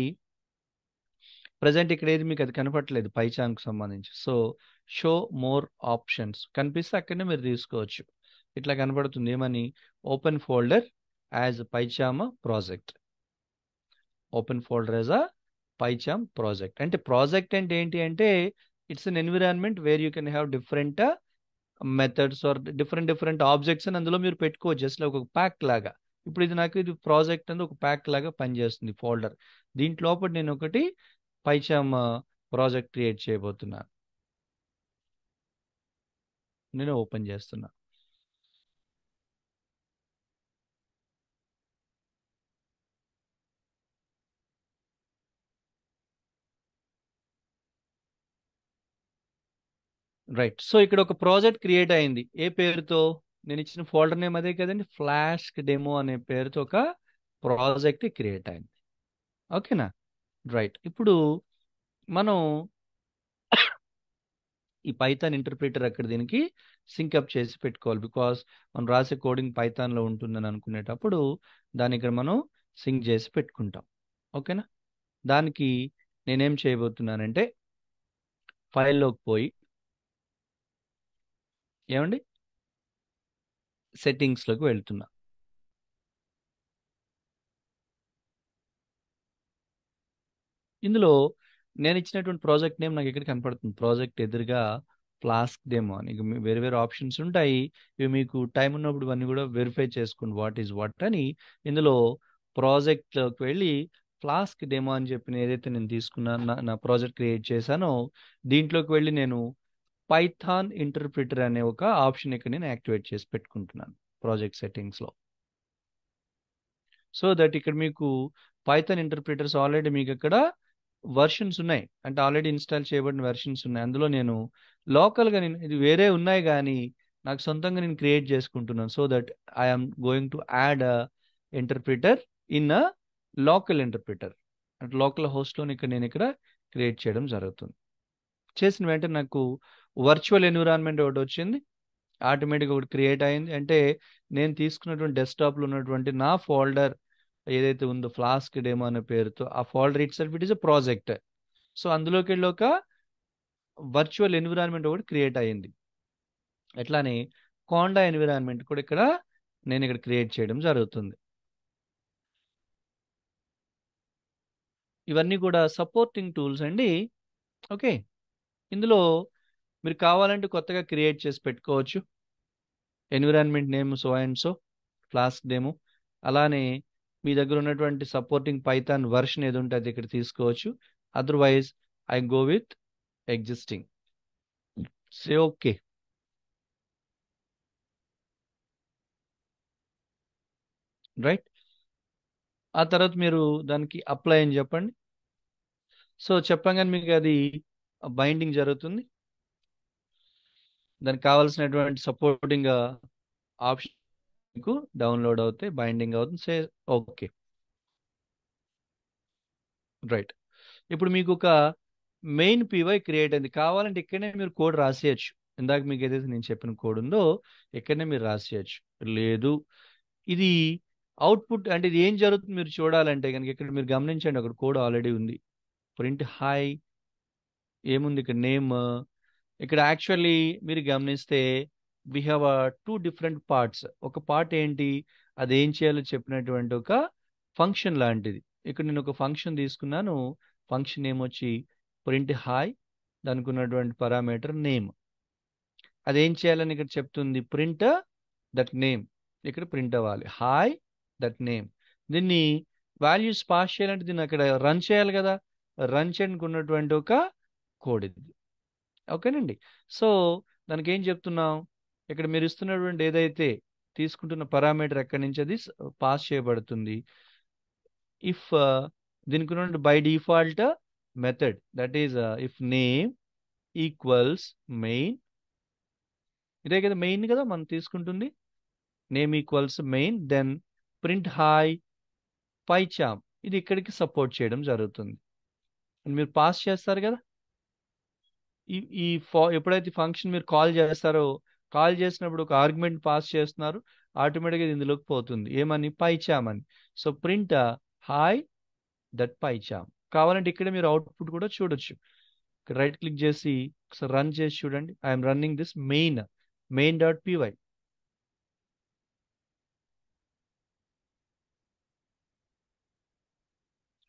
ప్రజెంట్ ఇక్కడ ఏది మీకు అది కనపడట్లేదు పైచామ్కి సంబంధించి. సో షో మోర్ ఆప్షన్స్ కనిపిస్తే అక్కడనే మీరు తీసుకోవచ్చు. ఇట్లా కనపడుతుంది ఏమని, open folder as PyCharm project. Open folder as a PyCharm project. అంటే ప్రాజెక్ట్ అంటే ఏంటి అంటే it's an environment where you can have different methods or different objects అని అందులో మీరు పెట్టుకోవచ్చు, జస్ట్ ఒక ప్యాక్ లాగా. ఇప్పుడు ఇది నాకు ఇది ప్రాజెక్ట్ అనేది ఒక ప్యాక్ లాగా పనిచేస్తుంది ఫోల్డర్. దీంట్లో నేను ఒకటి పైచామ్ ప్రాజెక్ట్ క్రియేట్ చేయబోతున్నాను. నేను ఓపెన్ చేస్తున్నా. రైట్, సో ఇక్కడ ఒక ప్రాజెక్ట్ క్రియేట్ అయింది. ఏ పేరుతో? నేను ఇచ్చిన ఫోల్డర్ నేమ్ అదే కదండి, ఫ్లాస్క్ డెమో అనే పేరుతో ఒక ప్రాజెక్ట్ క్రియేట్ అయింది. ఓకేనా? రైట్, ఇప్పుడు మనం ఈ పైథాన్ ఇంటర్ప్రిటర్ అక్కడ దీనికి సింకప్ చేసి పెట్టుకోవాలి. బికాస్ మనం రాసే కోడింగ్ పైథాన్లో ఉంటుందని అనుకునేటప్పుడు దాన్ని ఇక్కడ మనం సింక్ చేసి పెట్టుకుంటాం. ఓకేనా? దానికి నేనేం చేయబోతున్నానంటే ఫైల్లోకి పోయి ఏమండి సెట్టింగ్స్లోకి వెళ్తున్నా. ఇందులో నేను ఇచ్చినటువంటి ప్రాజెక్ట్ నేమ్ నాకు ఇక్కడ కనపడుతుంది. ప్రాజెక్ట్ ఎదురుగా ఫ్లాస్క్ డెమో అని. ఇక వేరే వేరే ఆప్షన్స్ ఉంటాయి. ఇవి మీకు టైం ఉన్నప్పుడు ఇవన్నీ కూడా వెరిఫై చేసుకోండి వాట్ ఈజ్ వాట్ అని. ఇందులో ప్రాజెక్ట్లోకి వెళ్ళి ఫ్లాస్క్ డెమో అని చెప్పి ఏదైతే నేను తీసుకున్నాను నా ప్రాజెక్ట్ క్రియేట్ చేశానో దీంట్లోకి వెళ్ళి నేను పైథాన్ ఇంటర్ప్రిటర్ అనే ఒక ఆప్షన్ ఇక్కడ నేను యాక్టివేట్ చేసి పెట్టుకుంటున్నాను ప్రాజెక్ట్ సెట్టింగ్స్లో. సో దట్ ఇక్కడ మీకు పైథాన్ ఇంటర్ప్రిటర్స్ ఆల్రెడీ మీకు ఇక్కడ వర్షన్స్ ఉన్నాయి, అంటే ఆల్రెడీ ఇన్స్టాల్ చేయబడిన వెర్షన్స్ ఉన్నాయి. అందులో నేను లోకల్గా నేను ఇది వేరే ఉన్నాయి కానీ నాకు సొంతంగా నేను క్రియేట్ చేసుకుంటున్నాను. So that I'm going to add a interpreter in a local interpreter, అంటే లోకల్ హోస్ట్లో ఇక్కడ నేను ఇక్కడ క్రియేట్ చేయడం జరుగుతుంది. చేసిన వెంటనే నాకు వర్చువల్ ఎన్విరాన్మెంట్ ఒకటి వచ్చింది, ఆటోమేటిక్గా ఒకటి క్రియేట్ అయింది. అంటే నేను తీసుకున్నటువంటి డెస్క్టాప్లో ఉన్నటువంటి నా ఫోల్డర్ ఏదైతే ఉందో ఫ్లాస్క్ డెమో అనే పేరుతో ఆ folder it self it is a project. So అందులోకి వెళ్ళి ఒక వర్చువల్ ఎన్విరాన్మెంట్ ఒకటి క్రియేట్ అయ్యింది. ఎట్లానే కోండా ఎన్విరాన్మెంట్ కూడా ఇక్కడ నేను ఇక్కడ క్రియేట్ చేయడం జరుగుతుంది. ఇవన్నీ కూడా సపోర్టింగ్ టూల్స్ అండి. ఓకే, ఇందులో మీరు కావాలంటే కొత్తగా క్రియేట్ చేసి పెట్టుకోవచ్చు. Environment name so and so Flask demo. అలానే మీ దగ్గర ఉన్నటువంటి సపోర్టింగ్ పైథాన్ వర్షన్ ఏది ఉంటే అది ఇక్కడ తీసుకోవచ్చు. Otherwise I go with existing. Say okay. Right, ఆ తర్వాత మీరు దానికి అప్లై అని చెప్పండి. సో చెప్పగానే మీకు అది బైండింగ్ జరుగుతుంది. దానికి కావాల్సినటువంటి సపోర్టింగ్ ఆప్షన్ మీకు డౌన్లోడ్ అవుతాయి, బైండింగ్ అవుతుంది. Say okay. రైట్, ఇప్పుడు మీకు ఒక మెయిన్ పీవై క్రియేట్ అయింది. కావాలంటే ఇక్కడనే మీరు కోడ్ రాసేయచ్చు. ఇందాక మీకు ఏదైతే నేను చెప్పిన కోడ్ ఉందో ఇక్కడనే మీరు రాసేయచ్చు. లేదు ఇది అవుట్పుట్ అంటే ఇది ఏం జరుగుతుంది మీరు చూడాలంటే కనుక ఇక్కడ మీరు గమనించండి, అక్కడ కోడ్ ఆల్రెడీ ఉంది. ప్రింట్ హాయ్ ఏముంది ఇక్కడ నేమ్. ఇక్కడ యాక్చువల్లీ మీరు గమనిస్తే we have two different parts. ఒక పార్ట్ ఏంటి, అది ఏం చేయాలో చెప్పినటువంటి ఒక ఫంక్షన్ లాంటిది. ఇక్కడ నేను ఒక ఫంక్షన్ తీసుకున్నాను. ఫంక్షన్ నేమ్ వచ్చి ప్రింట్ హాయ్, దానికి ఉన్నటువంటి పారామీటర్ నేమ్. అదేం చేయాలని ఇక్కడ చెప్తుంది, ప్రింట్ దట్ నేమ్. ఇక్కడ ప్రింట్ అవ్వాలి హాయ్ దట్ నేమ్. దీన్ని వాల్యూస్ పాస్ చేయాలంటే దీన్ని అక్కడ రన్ చేయాలి కదా. రన్ చేయడానికి ఉన్నటువంటి ఒక కోడ్ ఇది. ఓకేనండి. సో దానికి ఏం చెప్తున్నాం, ఇక్కడ మీరు ఇస్తున్నటువంటి ఏదైతే తీసుకుంటున్న పారామీటర్ ఎక్కడి నుంచి అది పాస్ చేయబడుతుంది. ఇఫ్ దీనికి ఉన్నటువంటి by default method that is if name equals main. ఇదే కదా మెయిన్ కదా మనం తీసుకుంటుంది. Name equals main, then print hi PyCharm. ఇది ఇక్కడికి సపోర్ట్ చేయడం జరుగుతుంది. మీరు పాస్ చేస్తారు కదా. ఈ ఈ ఎప్పుడైతే ఫంక్షన్ మీరు కాల్ చేస్తారో, కాల్ చేసినప్పుడు ఒక ఆర్గ్యుమెంట్ పాస్ చేస్తున్నారు, ఆటోమేటిక్గా ఇది ఇందులోకి పోతుంది. ఏమని, పైచామ్ అని. So print hi that PyCharm. కావాలంటే ఇక్కడ మీరు అవుట్పుట్ కూడా చూడొచ్చు. ఇక్కడ రైట్ క్లిక్ చేసి ఒకసారి రన్ చేసి చూడండి. I'm running this main dot PY.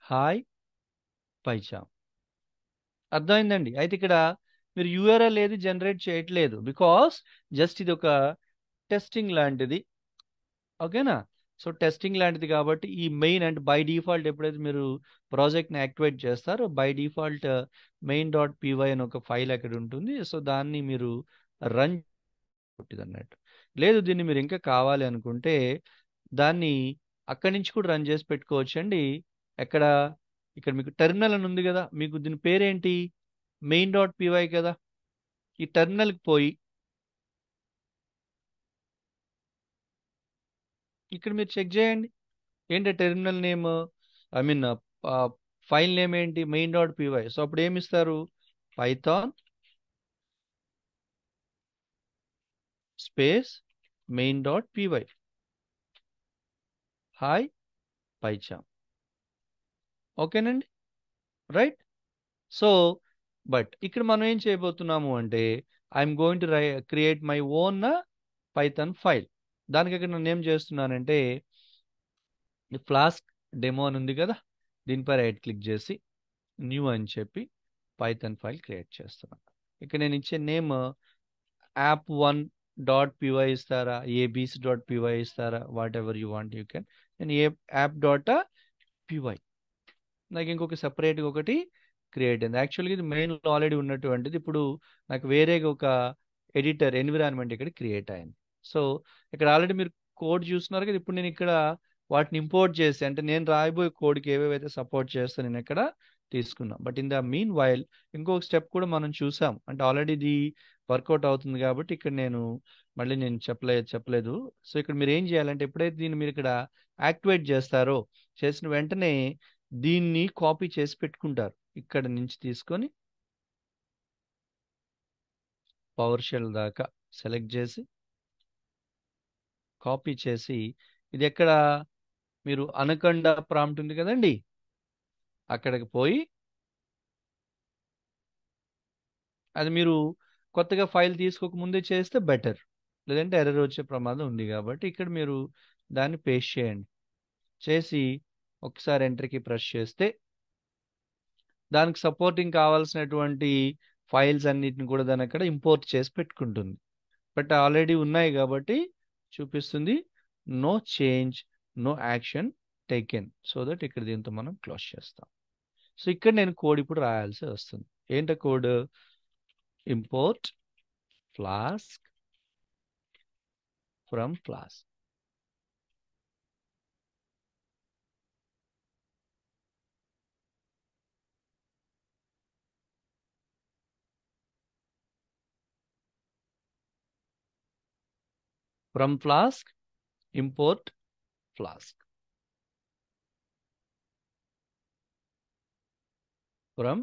Hi PyCharm. అర్థమైందండి. అయితే ఇక్కడ మీరు యూఆర్ఎల్ ఏది జనరేట్ చేయట్లేదు, బికాస్ జస్ట్ ఇది ఒక టెస్టింగ్ లాంటిది. ఓకేనా. సో టెస్టింగ్ లాంటిది కాబట్టి ఈ మెయిన్ అంటే బై డిఫాల్ట్ ఎప్పుడైతే మీరు ప్రాజెక్ట్ని యాక్టివేట్ చేస్తారో by default main dot py అని ఒక ఫైల్ అక్కడ ఉంటుంది. సో దాన్ని మీరు రన్ అన్నట్టు. లేదు దీన్ని మీరు ఇంకా కావాలి అనుకుంటే దాన్ని అక్కడి నుంచి కూడా రన్ చేసి పెట్టుకోవచ్చు అండి. ఎక్కడ, ఇక్కడ మీకు టెర్మినల్ అని ఉంది కదా, మీకు దీని పేరేంటి, మెయిన్ డాట్ పీవై కదా. ఈ టెర్మినల్కి పోయి ఇక్కడ మీరు చెక్ చేయండి ఏంటి terminal name, I mean file name ఏంటి, మెయిన్ డాట్ పీవై. సో అప్పుడు ఏమి ఇస్తారు, పైథాన్ స్పేస్ main.py హాయ్ పైచామ్. ఓకేనండి, రైట్. సో బట్ ఇక్కడ మనం ఏం చేయబోతున్నాము అంటే I'm going to create my own Python file. దానికి ఇక్కడ నేను ఏం చేస్తున్నానంటే ఫ్లాస్క్ డెమో అని ఉంది కదా, దీనిపై రైట్ క్లిక్ చేసి న్యూ అని చెప్పి పైథాన్ ఫైల్ క్రియేట్ చేస్తున్నాను. ఇక్కడ నేను ఇచ్చే నేమ్ app1.py ఇస్తారా, abc.py ఇస్తారా, what ever you want you can. నేను app.py నాకు ఇంకొక సెపరేట్గా ఒకటి క్రియేట్ అయింది. యాక్చువల్గా ఇది మెయిన్లో ఆల్రెడీ ఉన్నటువంటిది. ఇప్పుడు నాకు వేరేగా ఒక ఎడిటర్ ఎన్విరాన్మెంట్ ఇక్కడ క్రియేట్ అయింది. సో ఇక్కడ ఆల్రెడీ మీరు కోడ్ చూస్తున్నారు కదా. ఇప్పుడు నేను ఇక్కడ వాటిని ఇంపోర్ట్ చేసి, అంటే నేను రాయబోయే కోడ్కి ఏవేవైతే సపోర్ట్ చేస్తా నేను ఇక్కడ తీసుకున్నాం. But in the mean while ఇంకొక స్టెప్ కూడా మనం చూసాం. అంటే ఆల్రెడీ ఇది వర్కౌట్ అవుతుంది కాబట్టి ఇక్కడ నేను మళ్ళీ నేను చెప్పలేదు. సో ఇక్కడ మీరు ఏం చేయాలంటే ఎప్పుడైతే దీన్ని మీరు ఇక్కడ యాక్టివేట్ చేస్తారో, చేసిన వెంటనే దీన్ని కాపీ చేసి పెట్టుకుంటారు. ఇక్కడ నుంచి తీసుకొని పవర్ షెల్ దాకా సెలెక్ట్ చేసి కాపీ చేసి, ఇది ఎక్కడ మీరు అనకొండ ప్రాంప్ట్ ఉంది కదండి, అక్కడికి పోయి అది మీరు కొత్తగా ఫైల్ తీసుకోక ముందే చేస్తే బెటర్, లేదంటే ఎర్రర్ వచ్చే ప్రమాదం ఉంది. కాబట్టి ఇక్కడ మీరు దాన్ని పేస్ట్ చేయండి. చేసి ఒకసారి ఎంటర్కి ప్రెస్ చేస్తే దానికి సపోర్టింగ్ కావాల్సినటువంటి ఫైల్స్ అన్నిటిని కూడా దాని అక్కడ ఇంపోర్ట్ చేసి పెట్టుకుంటుంది. బట్ ఆల్రెడీ ఉన్నాయి కాబట్టి చూపిస్తుంది no change, no action taken. So that ఇక్కడ దీంతో మనం క్లోజ్ చేస్తాం. సో ఇక్కడ నేను కోడ్ ఇప్పుడు రాయాల్సి వస్తుంది. ఏంట code? Import flask from flask. From Flask import flask. From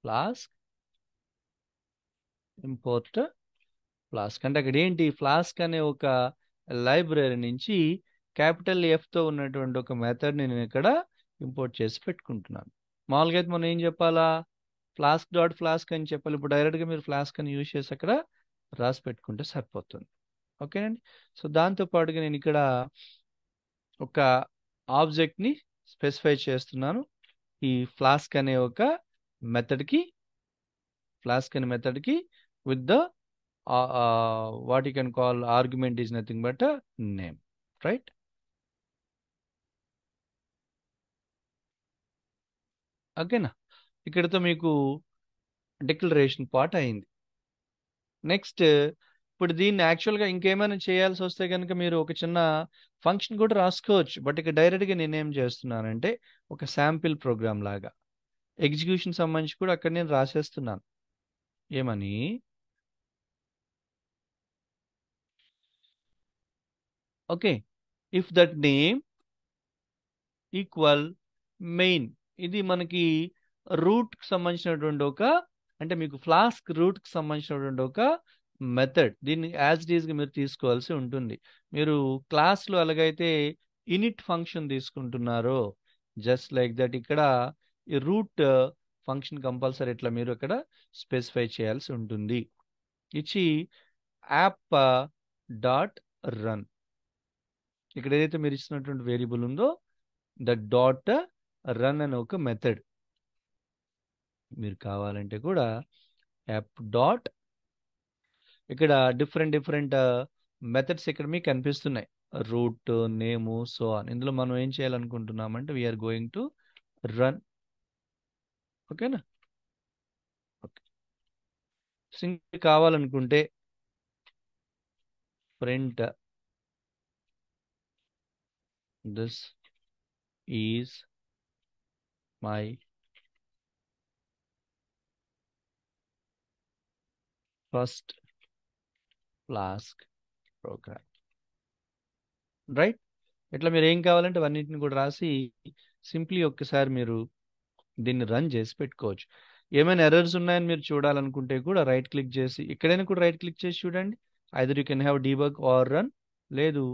Flask import flask. అంటే అక్కడ ఏంటి, ఫ్లాస్క్ అనే ఒక లైబ్రరీ నుంచి క్యాపిటల్ ఎఫ్తో ఉన్నటువంటి ఒక మెథడ్ నేను ఇక్కడ ఇంపోర్ట్ చేసి పెట్టుకుంటున్నాను. మామూలుగా అయితే మనం ఏం చెప్పాలా, ఫ్లాస్క్ అని చెప్పాలి. ఇప్పుడు డైరెక్ట్గా మీరు ఫ్లాస్క్ అని యూజ్ చేసి అక్కడ రాసి పెట్టుకుంటే సరిపోతుంది. ఓకేనండి. సో దాంతో పాటుగా నేను ఇక్కడ ఒక ఆబ్జెక్ట్ని స్పెసిఫై చేస్తున్నాను. ఈ ఫ్లాస్క్ అనే ఒక మెథడ్కి with the what you can call argument is nothing but name, right? ఓకేనా? ఇక్కడతో మీకు డిక్లరేషన్ పార్ట్ అయింది. నెక్స్ట్ ఇప్పుడు దీన్ని యాక్చువల్గా ఇంకేమైనా చేయాల్సి వస్తే కనుక మీరు ఒక చిన్న ఫంక్షన్ కూడా రాసుకోవచ్చు. బట్ ఇక డైరెక్ట్గా నేనేం చేస్తున్నానంటే ఒక శాంపిల్ ప్రోగ్రామ్ లాగా ఎగ్జిక్యూషన్ సంబంధించి కూడా అక్కడ నేను రాసేస్తున్నాను. ఏమని, okay, if that name equal main. ఇది మనకి రూట్కి సంబంధించినటువంటి ఒక, అంటే మీకు ఫ్లాస్క్ రూట్కి సంబంధించినటువంటి ఒక మెథడ్. దీన్ని యాజ్ ఇట్ ఈస్గా మీరు తీసుకోవాల్సి ఉంటుంది. మీరు క్లాస్లో ఎలాగైతే ఇనిట్ ఫంక్షన్ తీసుకుంటున్నారో జస్ట్ లైక్ దట్ ఇక్కడ ఈ రూట్ ఫంక్షన్ కంపల్సరీ ఇట్లా మీరు ఇక్కడ స్పెసిఫై చేయాల్సి ఉంటుంది. ఇచ్చి యాప్ డాట్ రన్, ఇక్కడ ఏదైతే మీరు ఇచ్చినటువంటి వేరియబుల్ ఉందో ద డాట్ రన్ అనే ఒక మెథడ్. మీరు కావాలంటే కూడా యాప్ డాట్, ఇక్కడ డిఫరెంట్ మెథడ్స్ ఇక్కడ మీకు కనిపిస్తున్నాయి, రూట్, నేము, సో ఆన్. ఇందులో మనం ఏం చేయాలనుకుంటున్నామంటే వీఆర్ గోయింగ్ టు రన్. ఓకేనా? ఓకే. సింగిల్ కావాలనుకుంటే print this is my first Flask program, right? ఇట్లా మీరు ఏం కావాలంటే అవన్నిటిని కూడా రాసి సింప్లీ ఒక్కసారి మీరు దీన్ని రన్ చేసి పెట్టుకోవచ్చు. ఏమైనా ఎర్రర్స్ ఉన్నాయని మీరు చూడాలనుకుంటే కూడా రైట్ క్లిక్ చేసి, ఇక్కడైనా కూడా రైట్ క్లిక్ చేసి చూడండి. Either you can have debug or run, లేదు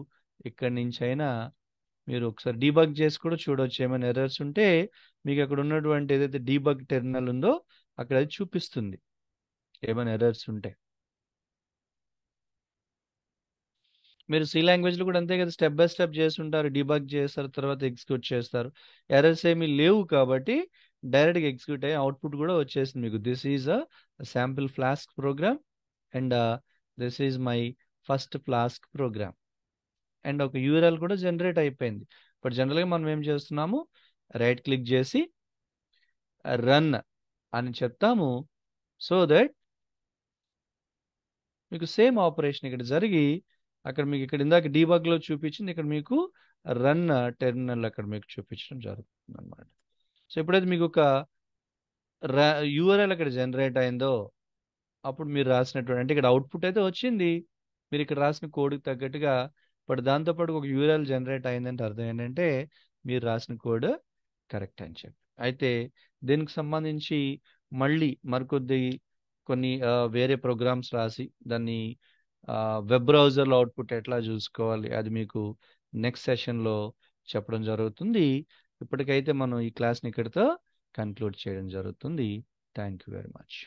ఇక్కడి నుంచి అయినా మీరు ఒకసారి డీబగ్ చేసి కూడా చూడొచ్చు. ఏమైనా ఎర్రర్స్ ఉంటే మీకు అక్కడ ఉన్నటువంటి ఏదైతే డీబగ్ టెర్మినల్ ఉందో అక్కడ అది చూపిస్తుంది ఏమైనా ఎర్రర్స్ ఉంటే. మీరు సి లాంగ్వేజ్లో కూడా అంతే కదా, స్టెప్ బై స్టెప్ చేస్తుంటారు, డీబగ్ చేస్తారు, తర్వాత ఎగ్జిక్యూట్ చేస్తారు. ఎర్రర్స్ ఏమీ లేవు కాబట్టి డైరెక్ట్గా ఎగ్జిక్యూట్ అయ్యి అవుట్పుట్ కూడా వచ్చేసింది మీకు. This is a sample Flask program and this is my first Flask program. And ఒక యూఆర్ఎల్ కూడా జనరేట్ అయిపోయింది. బట్ జనరల్గా మనం ఏం చేస్తున్నాము, రైట్ క్లిక్ చేసి రన్ అని చెప్తాము. సో దట్ మీకు సేమ్ ఆపరేషన్ ఇక్కడ జరిగి అక్కడ మీకు ఇక్కడ ఇందాక డీబగ్లో చూపించింది, ఇక్కడ మీకు రన్ టెర్మినల్ అక్కడ మీకు చూపించడం జరుగుతుంది అనమాట. సో ఎప్పుడైతే మీకు ఒక యూఆర్ఎల్ అక్కడ జనరేట్ అయిందో అప్పుడు మీరు రాసినటువంటి అంటే ఇక్కడ అవుట్పుట్ అయితే వచ్చింది మీరు ఇక్కడ రాసిన కోడ్కి తగ్గట్టుగా. బట్ దాంతోపాటు ఒక యూఆర్ఎల్ జనరేట్ అయిందంటే అర్థం ఏంటంటే మీరు రాసిన కోడ్ కరెక్ట్ అని చెప్పి. అయితే దీనికి సంబంధించి మళ్ళీ కొన్ని వేరే ప్రోగ్రామ్స్ రాసి దాన్ని వెబ్ బ్రౌజర్లో అవుట్పుట్ ఎట్లా చూసుకోవాలి అది మీకు నెక్స్ట్ సెషన్లో చెప్పడం జరుగుతుంది. ఇప్పటికైతే మనం ఈ క్లాస్ని ఇక్కడితో కన్క్లూడ్ చేయడం జరుగుతుంది. Thank you very much.